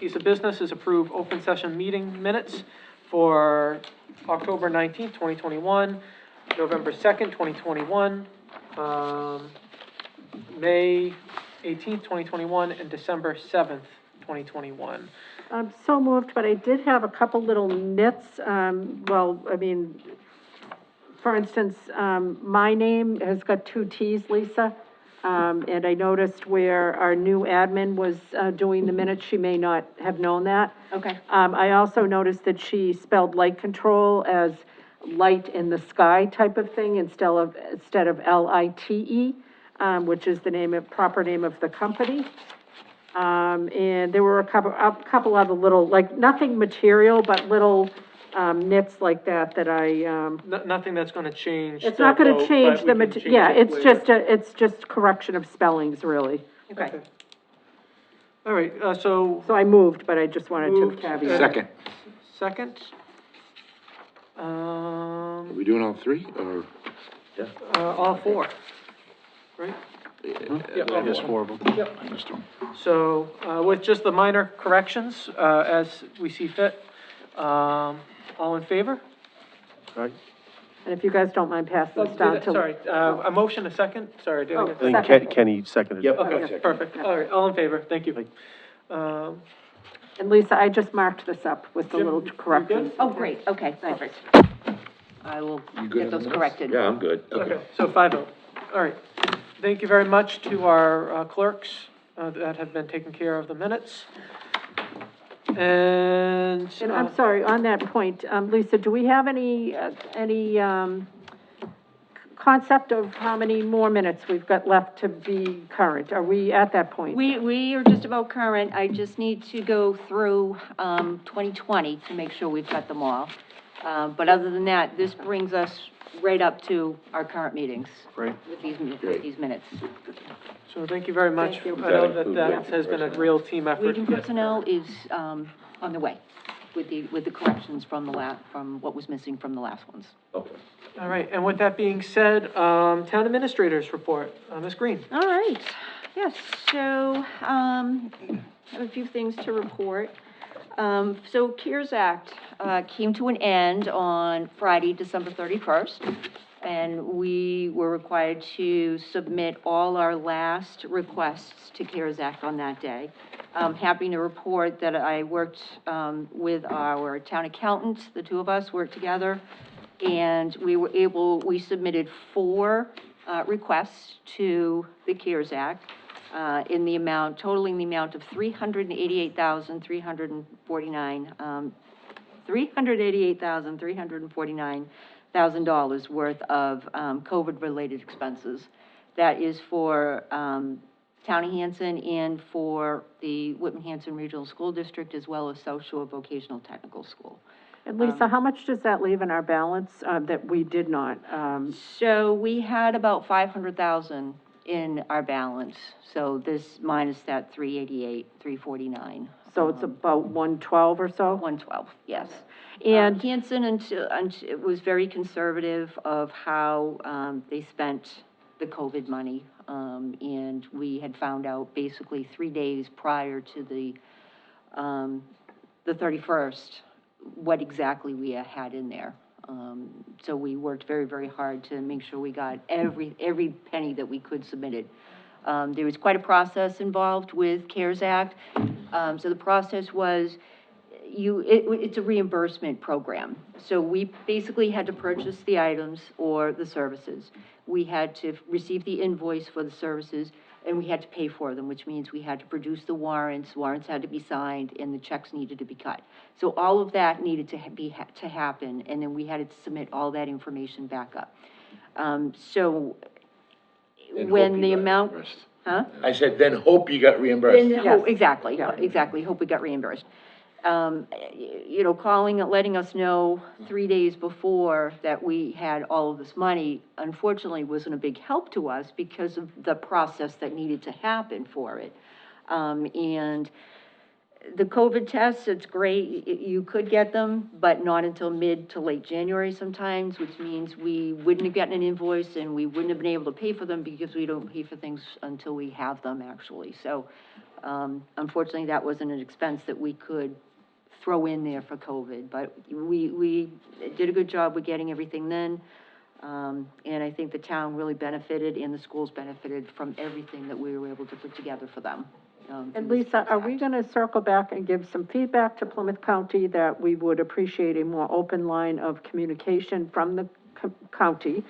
piece of business is approve open session meeting minutes for October 19th, 2021, November 2nd, 2021, May 18th, 2021, and December 7th, 2021. I'm so moved, but I did have a couple little nits. For instance, my name has got 2 T's, Lisa. And I noticed where our new admin was, doing the minutes, she may not have known that. Okay. I also noticed that she spelled light control as light in the sky type of thing instead of LITE, which is the proper name of the company. And there were a couple other little, like, nothing material, but little, nits like that I, Nothing that's gonna change. it's the not gonna vote, change but the we can change yeah, it it's later. it's just correction of spellings, really. Okay. All right, so. So I moved, but I just wanted to Moved, caveat. Second. Second. Are we doing all three, or? All four, right? Yeah, all There's four. 4 of them. Yep. I missed one. So, with just the minor corrections, as we see fit, all in favor? All right. And if you guys don't mind passing this down to. Sorry, a motion, a second? Sorry, did I get I think Second. Kenny seconded it. Okay, perfect. All right, all in favor, thank you. And Lisa, I just marked this up with the Jim, little you corrections. Oh, great, okay, perfect. I will good get on those the corrected. Yeah, I'm good. Okay, so 5-0. All right. Thank you very much to our clerks that have been taking care of the minutes. And. And I'm sorry, on that point, Lisa, do we have any concept of how many more minutes we've got left to be current? Are we at that point? We are just about current. I just need to go through, 2020 to make sure we've got them all. But other than that, this brings us right up to our current meetings. Right. With these minutes. So thank you very much. Thank you. I know that has been a real team effort. Leading personnel is, on the way with the corrections from from what was missing from the last ones. Okay. All right, and with that being said, town administrators report. Ms. Green. All right, yes, so, I have a few things to report. So CARES Act, came to an end on Friday, December 31st, and we were required to submit all our last requests to CARES Act on that day. I'm happy to report that I worked, with our town accountant, the two of us worked together, and we submitted 4, requests to the CARES Act, totaling the amount of $348,349 worth of, COVID-related expenses. That is for, Town of Hanson and for the Whitman-Hanson Regional School District, as well as South Shore Vocational Technical School. And Lisa, how much does that leave in our balance, that we did not, So we had about 500,000 in our balance, so this minus that 349. so it's about 112 or so? 112, yes. And- Hanson it was very conservative of how, they spent the COVID money. And we had found out basically 3 days prior to the 31st, what exactly we had in there. So we worked very, very hard to make sure we got every penny that we could submitted. There was quite a process involved with CARES Act. So the process was, it's a reimbursement program. So we basically had to purchase the items or the services. We had to receive the invoice for the services, and we had to pay for them, which means we had to produce the warrants had to be signed, and the checks needed to be cut. So all of that needed to happen, and then we had to submit all that information back up. So when the amount, huh? I said, then hope you got reimbursed. Exactly, Yeah. exactly, hope we got reimbursed. Calling, letting us know 3 days before that we had all of this money, unfortunately, wasn't a big help to us because of the process that needed to happen for it. And the COVID tests, it's great, you could get them, but not until mid to late January sometimes, which means we wouldn't have gotten an invoice and we wouldn't have been able to pay for them because we don't pay for things until we have them, actually. So, unfortunately, that wasn't an expense that we could throw in there for COVID, but we did a good job with getting everything then. And I think the town really benefited and the schools benefited from everything that we were able to put together for them. And Lisa, are we gonna circle back and give some feedback to Plymouth County that we would appreciate a more open line of communication from the county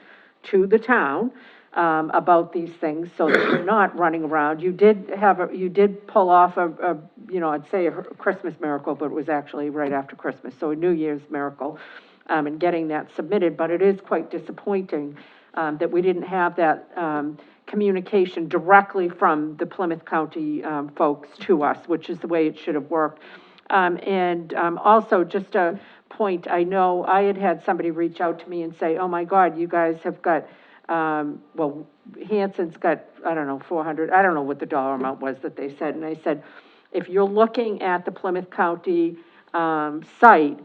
to the town, about these things, so that you're not running around. You did pull off I'd say a Christmas miracle, but it was actually right after Christmas, so a New Year's miracle, in getting that submitted, but it is quite disappointing, that we didn't have that, communication directly from the Plymouth County, folks to us, which is the way it should have worked. Also, just a point, I know I had somebody reach out to me and say, oh my God, you guys have got, Hanson's got, I don't know, 400, I don't know what the dollar amount was that they said, and I said, if you're looking at the Plymouth County, site,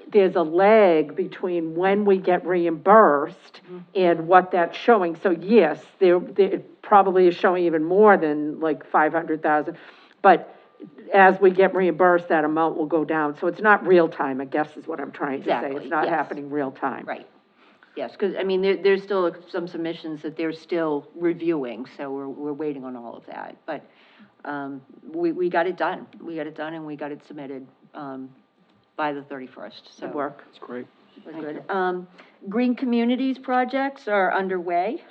there's a lag between when we get reimbursed and what that's showing. So yes, it probably is showing even more than like 500,000, but as we get reimbursed, that amount will go down. So it's not real time, I guess is what I'm trying to say. Exactly, It's not yes. happening real time. Right. Yes, because, I mean, there's still some submissions that they're still reviewing, so we're waiting on all of that. But we got it done. We got it done and we got it submitted by the 31st. So Good work. That's great. we're good. Green communities projects are underway.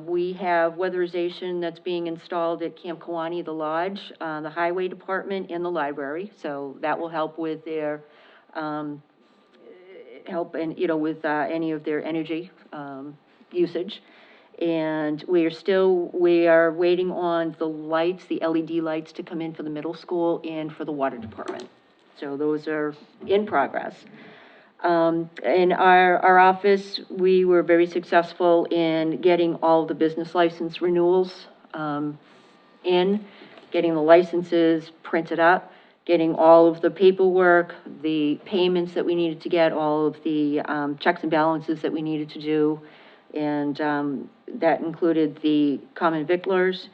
We have weatherization that's being installed at Camp Kawani, the lodge, the highway department, and the library. So that will help with their, with any of their energy usage. And we are waiting on the lights, the LED lights to come in for the middle school and for the water department. So those are in progress. In our office, we were very successful in getting all the business license renewals getting the licenses printed up, getting all of the paperwork, the payments that we needed to get, all of the checks and balances that we needed to do. And that included the common victualers,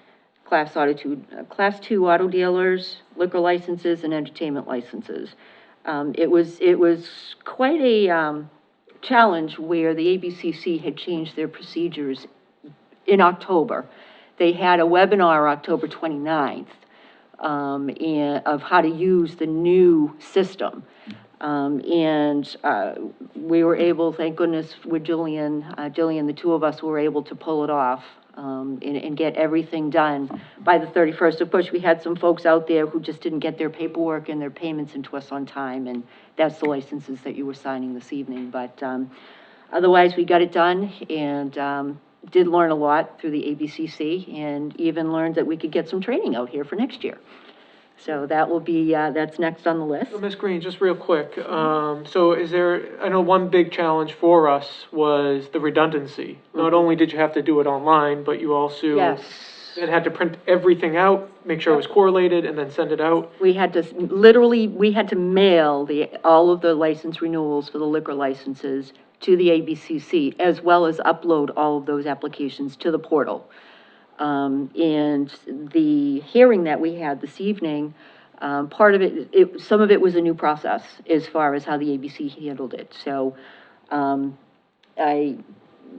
Class 2 auto dealers, liquor licenses, and entertainment licenses. It was quite a challenge where the ABCC had changed their procedures in October. They had a webinar October 29th of how to use the new system. We were able, thank goodness, with Jillian, the two of us were able to pull it off and get everything done by the 31st. Of course, we had some folks out there who just didn't get their paperwork and their payments into us on time, and that's the licenses that you were signing this evening. But otherwise, we got it done and did learn a lot through the ABCC, and even learned that we could get some training out here for next year. So that will be, that's next on the list. So, Ms. Green, just real quick, so is there, I know one big challenge for us was the redundancy. Not only did you have to do it online, but you also Yes. then had to print everything out, make sure it was correlated, and then send it out. We had to mail all of the license renewals for the liquor licenses to the ABCC, as well as upload all of those applications to the portal. And the hearing that we had this evening, part of it, some of it was a new process as far as how the ABC handled it. So,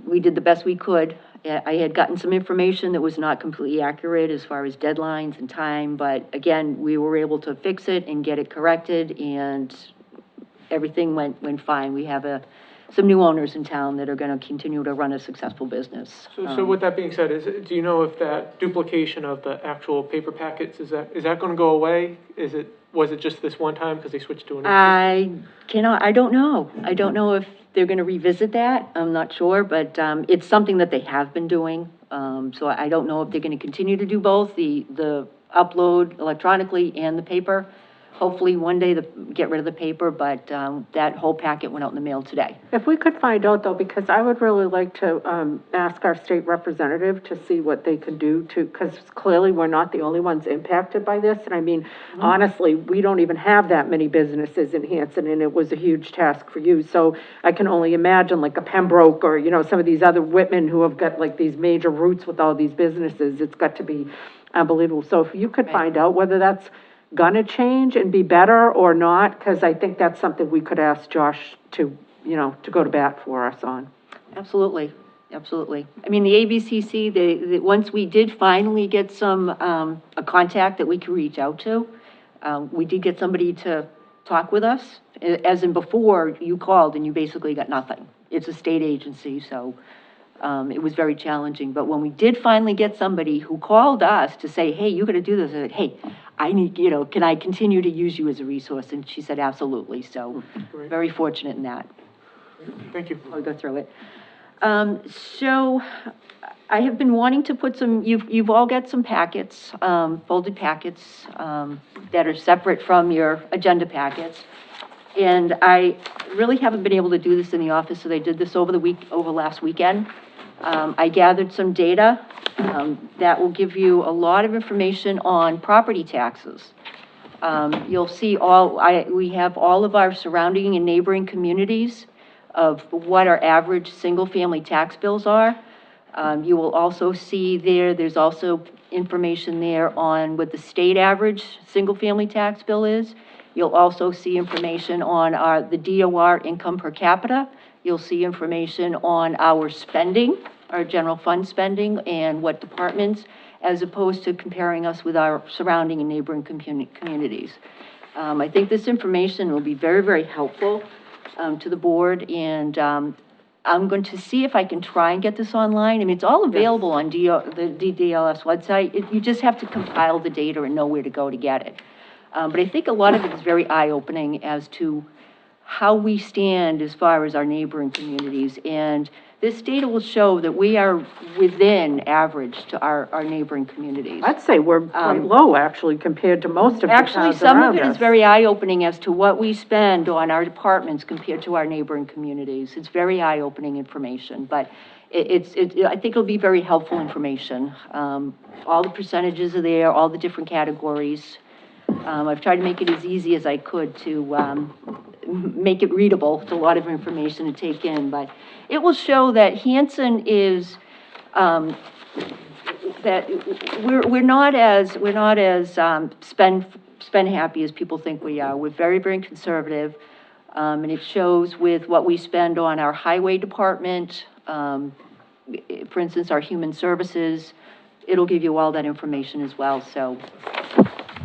we did the best we could. I had gotten some information that was not completely accurate as far as deadlines and time, but again, we were able to fix it and get it corrected, and everything went fine. We have some new owners in town that are gonna continue to run a successful business. So with that being said, do you know if that duplication of the actual paper packets, is that gonna go away? Was it just this one time because they switched to a new system? I don't know. I don't know if they're gonna revisit that. I'm not sure, but, it's something that they have been doing. So I don't know if they're gonna continue to do both, the upload electronically and the paper. Hopefully one day get rid of the paper, but that whole packet went out in the mail today. If we could find out though, because I would really like to ask our state representative to see what they can do because clearly we're not the only ones impacted by this. And I mean, honestly, we don't even have that many businesses in Hanson, and it was a huge task for you. So I can only imagine like a Pembroke or, some of these other Whitman who have got like these major routes with all these businesses. It's got to be unbelievable. So if you could find out whether that's gonna change and be better or not, because I think that's something we could ask Josh to, to go to bat for us on. Absolutely, absolutely. I mean, the ABCC, once we did finally get some, a contact that we could reach out to, we did get somebody to talk with us, as in before, you called and you basically got nothing. It's a state agency, so, It was very challenging, but when we did finally get somebody who called us to say, hey, you gotta do this, I said, hey, I need, can I continue to use you as a resource? And she said, absolutely, so very fortunate in that. Thank you. I'll go through it. So I have been wanting to put some, you've all got some packets, folded packets, that are separate from your agenda packets. And I really haven't been able to do this in the office, so they did this over last weekend. I gathered some data, that will give you a lot of information on property taxes. You'll see we have all of our surrounding and neighboring communities of what our average single-family tax bills are. You will also see there's also information there on what the state average single-family tax bill is. You'll also see information on the DOR income per capita. You'll see information on our spending, our general fund spending, and what departments, as opposed to comparing us with our surrounding and neighboring communities. I think this information will be very, very helpful to the board, and I'm going to see if I can try and get this online. I mean, it's all available on the DDLS website. You just have to compile the data and know where to go to get it. But I think a lot of it is very eye-opening as to how we stand as far as our neighboring communities. And this data will show that we are within average to our neighboring communities. I'd say we're quite low, actually, compared to most of the towns around us. Actually, some of it is very eye-opening as to what we spend on our departments compared to our neighboring communities. It's very eye-opening information, but I think it'll be very helpful information. All the percentages are there, all the different categories. I've tried to make it as easy as I could to make it readable. It's a lot of information to take in, but it will show that Hanson is, that we're not as spend happy as people think we are. We're very, very conservative, and it shows with what we spend on our highway department, for instance, our human services. It'll give you all that information as well, so.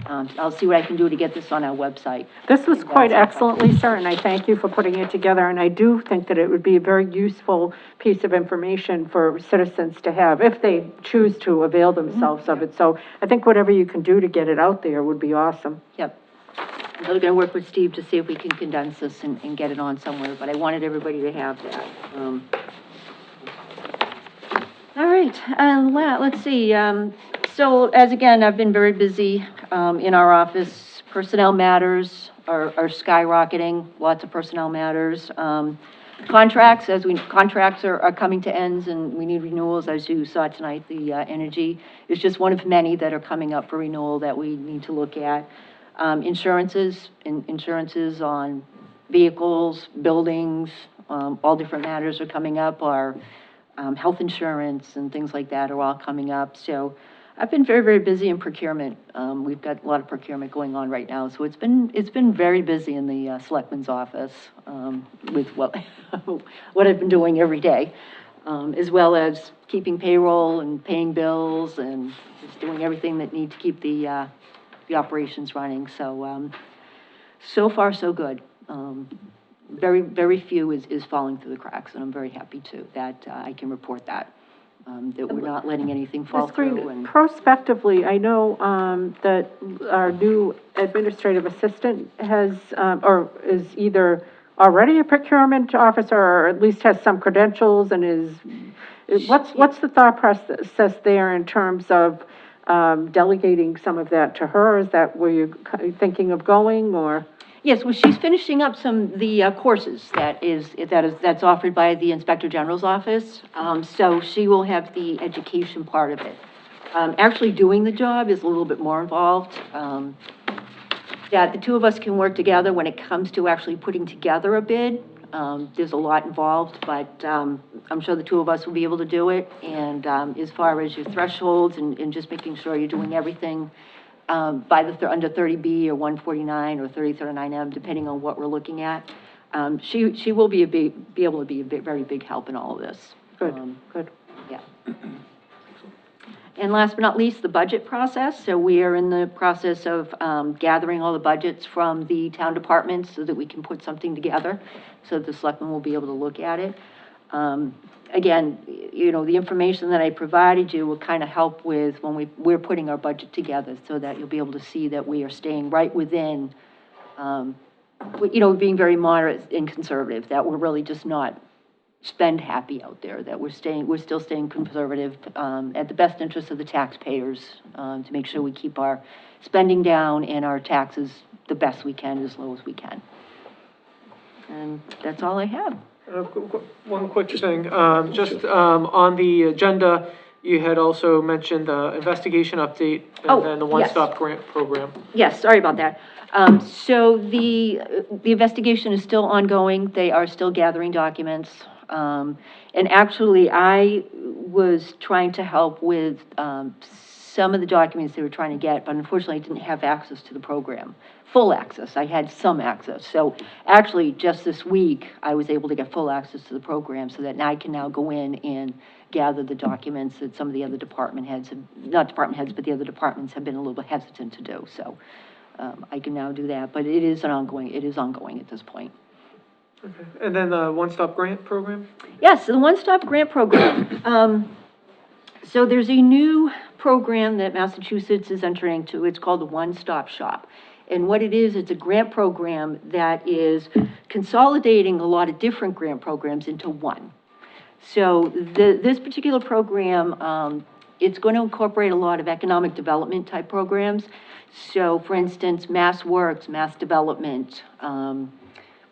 I'll see what I can do to get this on our website. This was quite excellent, Lisa, and I thank you for putting it together, and I do think that it would be a very useful piece of information for citizens to have, if they choose to avail themselves of it. So I think whatever you can do to get it out there would be awesome. Yep. I'm going to work with Steve to see if we can condense this and get it on somewhere, but I wanted everybody to have that. All right, let's see. So as again, I've been very busy in our office. Personnel matters are skyrocketing, lots of personnel matters. Contracts are coming to ends and we need renewals, as you saw tonight. The energy is just one of many that are coming up for renewal that we need to look at. Insurances on vehicles, buildings, all different matters are coming up. Our health insurance and things like that are all coming up. So I've been very, very busy in procurement. We've got a lot of procurement going on right now, so it's been very busy in the Selectmen's office with what I've been doing every day, as well as keeping payroll and paying bills and just doing everything that need to keep the operations running. So so far so good. Very, very few is falling through the cracks, and I'm very happy that I can report that. That we're not letting anything fall through. And prospectively, I know that our new administrative assistant has, or is either already a procurement officer, or at least has some credentials, and what's the thought process there in terms of delegating some of that to her? Is that where you're thinking of going, or? Yes, well, she's finishing up the courses that's offered by the Inspector General's office. So she will have the education part of it. Actually doing the job is a little bit more involved. Yeah, the two of us can work together when it comes to actually putting together a bid. There's a lot involved, but I'm sure the two of us will be able to do it. And as far as your thresholds and just making sure you're doing everything by the under 30B or 149 or 3039M, depending on what we're looking at. She will be able to be a very big help in all of this. Good, good. Yeah. And last but not least, the budget process. So we are in the process of gathering all the budgets from the town departments so that we can put something together so the selectmen will be able to look at it. Again, you know, the information that I provided you will kind of help with when we're putting our budget together, so that you'll be able to see that we are staying right within, you know, being very moderate and conservative, that we're really just not spend happy out there, that we're still staying conservative, at the best interest of the taxpayers, to make sure we keep our spending down and our taxes the best we can, as low as we can. And that's all I have. One quick thing, on the agenda, you had also mentioned the investigation update Oh, and then the yes. one-stop grant program. Yes, sorry about that. So the investigation is still ongoing. They are still gathering documents. And actually, I was trying to help with, some of the documents they were trying to get, but unfortunately, I didn't have access to the program. Full access. I had some access. So actually, just this week, I was able to get full access to the program, so that now I can now go in and gather the documents that some of the other department heads, not department heads, but the other departments have been a little bit hesitant to do. So, I can now do that, but it is ongoing at this point. Okay. And then the one-stop grant program? Yes, the one-stop grant program. So there's a new program that Massachusetts is entering into. It's called the One-Stop Shop. And what it is, it's a grant program that is consolidating a lot of different grant programs into one. So this particular program, it's going to incorporate a lot of economic development type programs. So for instance, Mass Works, Mass Development,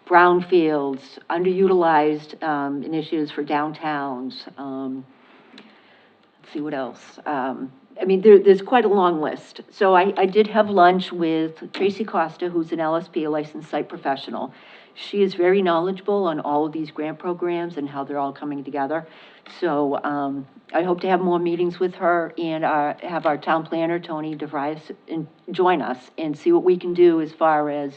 brownfields, underutilized initiatives for downtowns. Let's see what else. I mean, there's quite a long list. So I did have lunch with Tracy Costa, who's an LSP, a licensed site professional. She is very knowledgeable on all of these grant programs and how they're all coming together. So I hope to have more meetings with her and have our town planner, Tony DeVries, join us and see what we can do as far as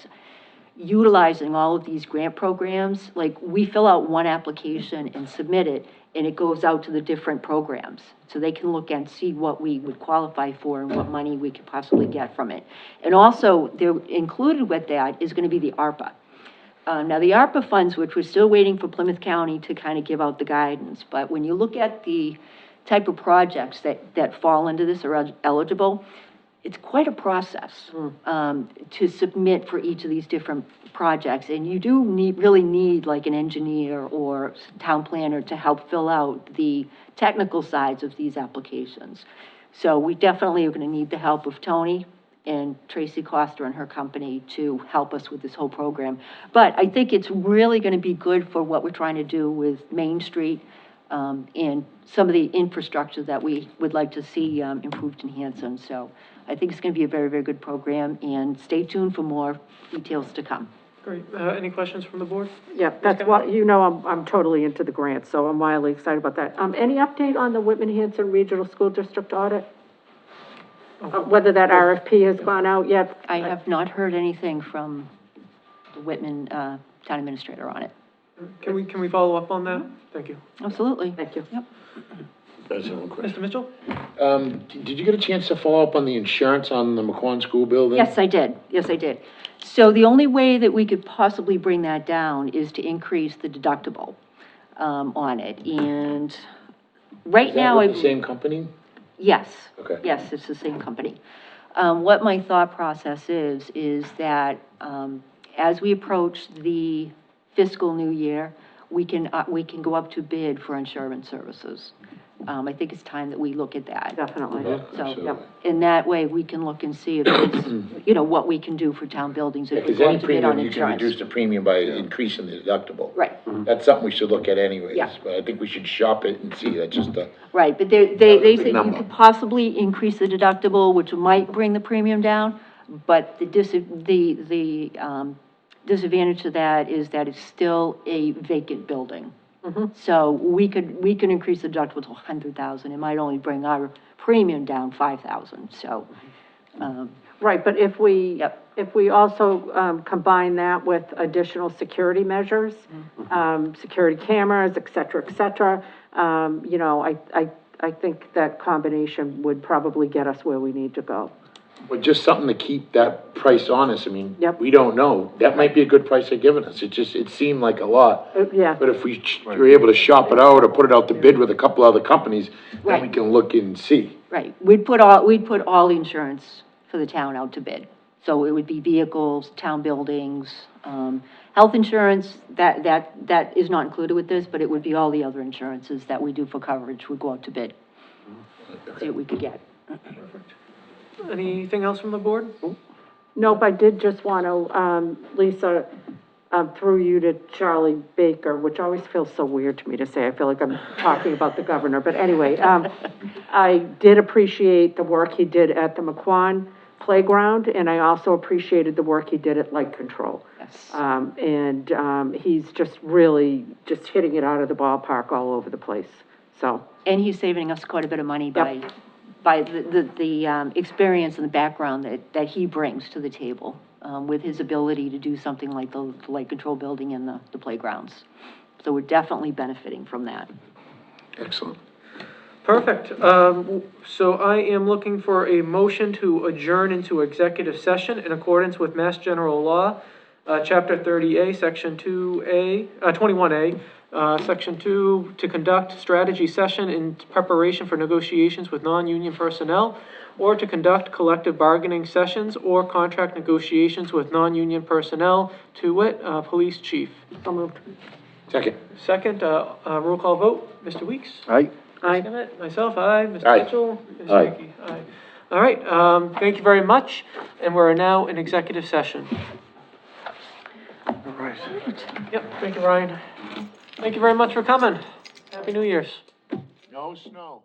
utilizing all of these grant programs. Like, we fill out one application and submit it, and it goes out to the different programs. So they can look and see what we would qualify for and what money we could possibly get from it. And also, they're included with that is gonna be the ARPA. Now, the ARPA funds, which we're still waiting for Plymouth County to kind of give out the guidance, but when you look at the type of projects that fall into this or are eligible, it's quite a process to submit for each of these different projects. And you do really need like an engineer or town planner to help fill out the technical sides of these applications. So we definitely are going to need the help of Tony and Tracy Costa and her company to help us with this whole program. But I think it's really going to be good for what we're trying to do with Main Street and some of the infrastructure that we would like to see improved in Hanson. So I think it's going to be a very, very good program, and stay tuned for more details to come. Great. Any questions from the board? Yeah, that's what, you know, I'm totally into the grant, so I'm wildly excited about that. Any update on the Whitman-Hanson Regional School District audit? Whether that RFP has gone out yet? I have not heard anything from the Whitman town administrator on it. Can we follow up on that? Thank you. Absolutely. Thank you. Yep. That's one question. Mr. Mitchell? Did you get a chance to follow up on the insurance on the McQuon School building? Yes, I did. Yes, I did. So the only way that we could possibly bring that down is to increase the deductible on it. And right now, Is that with the same company? yes. Okay. Yes, it's the same company. What my thought process is that as we approach the fiscal new year, we can go up to bid for insurance services. I think it's time that we look at that. Definitely. Yeah, So, absolutely. in that way, we can look and see if it's, you know, what we can do for town buildings if we Because go any up to bid on premium, you can insurance. reduce the premium by increasing the deductible. Right, That's something we should look at anyways. Yeah. But I think we should shop it and see, that's just a, right, but they big said you number. could possibly increase the deductible, which might bring the premium down, but the disadvantage to that is that it's still a vacant building. So we could increase the deductible to 100,000, it might only bring our premium down 5,000, so. Right, but if we, Yep. if we also combine that with additional security measures, security cameras, et cetera, you know, I think that combination would probably get us where we need to go. Or just something to keep that price honest, I mean, Yep. we don't know. That might be a good price they're giving us, it seemed like a lot. Yeah, But if we were able to shop it out or put it out to bid with a couple other companies, then we Right. can look and see. Right, we'd put all the insurance for the town out to bid. So it would be vehicles, town buildings, health insurance, that is not included with this, but it would be all the other insurances that we do for coverage would go out to bid. See what we could get. Anything else from the board? nope, I did just want to, Lisa, through you to Charlie Baker, which always feels so weird to me to say, I feel like I'm talking about the governor, but anyway, I did appreciate the work he did at the McQuon Playground, and I also appreciated the work he did at Light Control. Yes. He's just really just hitting it out of the ballpark all over the place, so. And he's saving us quite a bit of money by the experience and the background that he brings to the table, with his ability to do something like the light control building and the playgrounds. So we're definitely benefiting from that. Excellent. Perfect. So I am looking for a motion to adjourn into executive session in accordance with Mass General Law, Chapter 30A, Section 2A, 21A, Section 2, to conduct strategy session in preparation for negotiations with non-union personnel, or to conduct collective bargaining sessions or contract negotiations with non-union personnel, to wit, police chief. So moved. Second. Second, roll call vote, Mr. Weeks? Aye. Aye. Second it, myself, aye, Mr. Aye. Mitchell? Ms. Aye. Dickey, aye. All right, thank you very much, and we're now in executive session. All right. Yep, thank you, Ryan. Thank you very much for coming. Happy New Year's. No snow.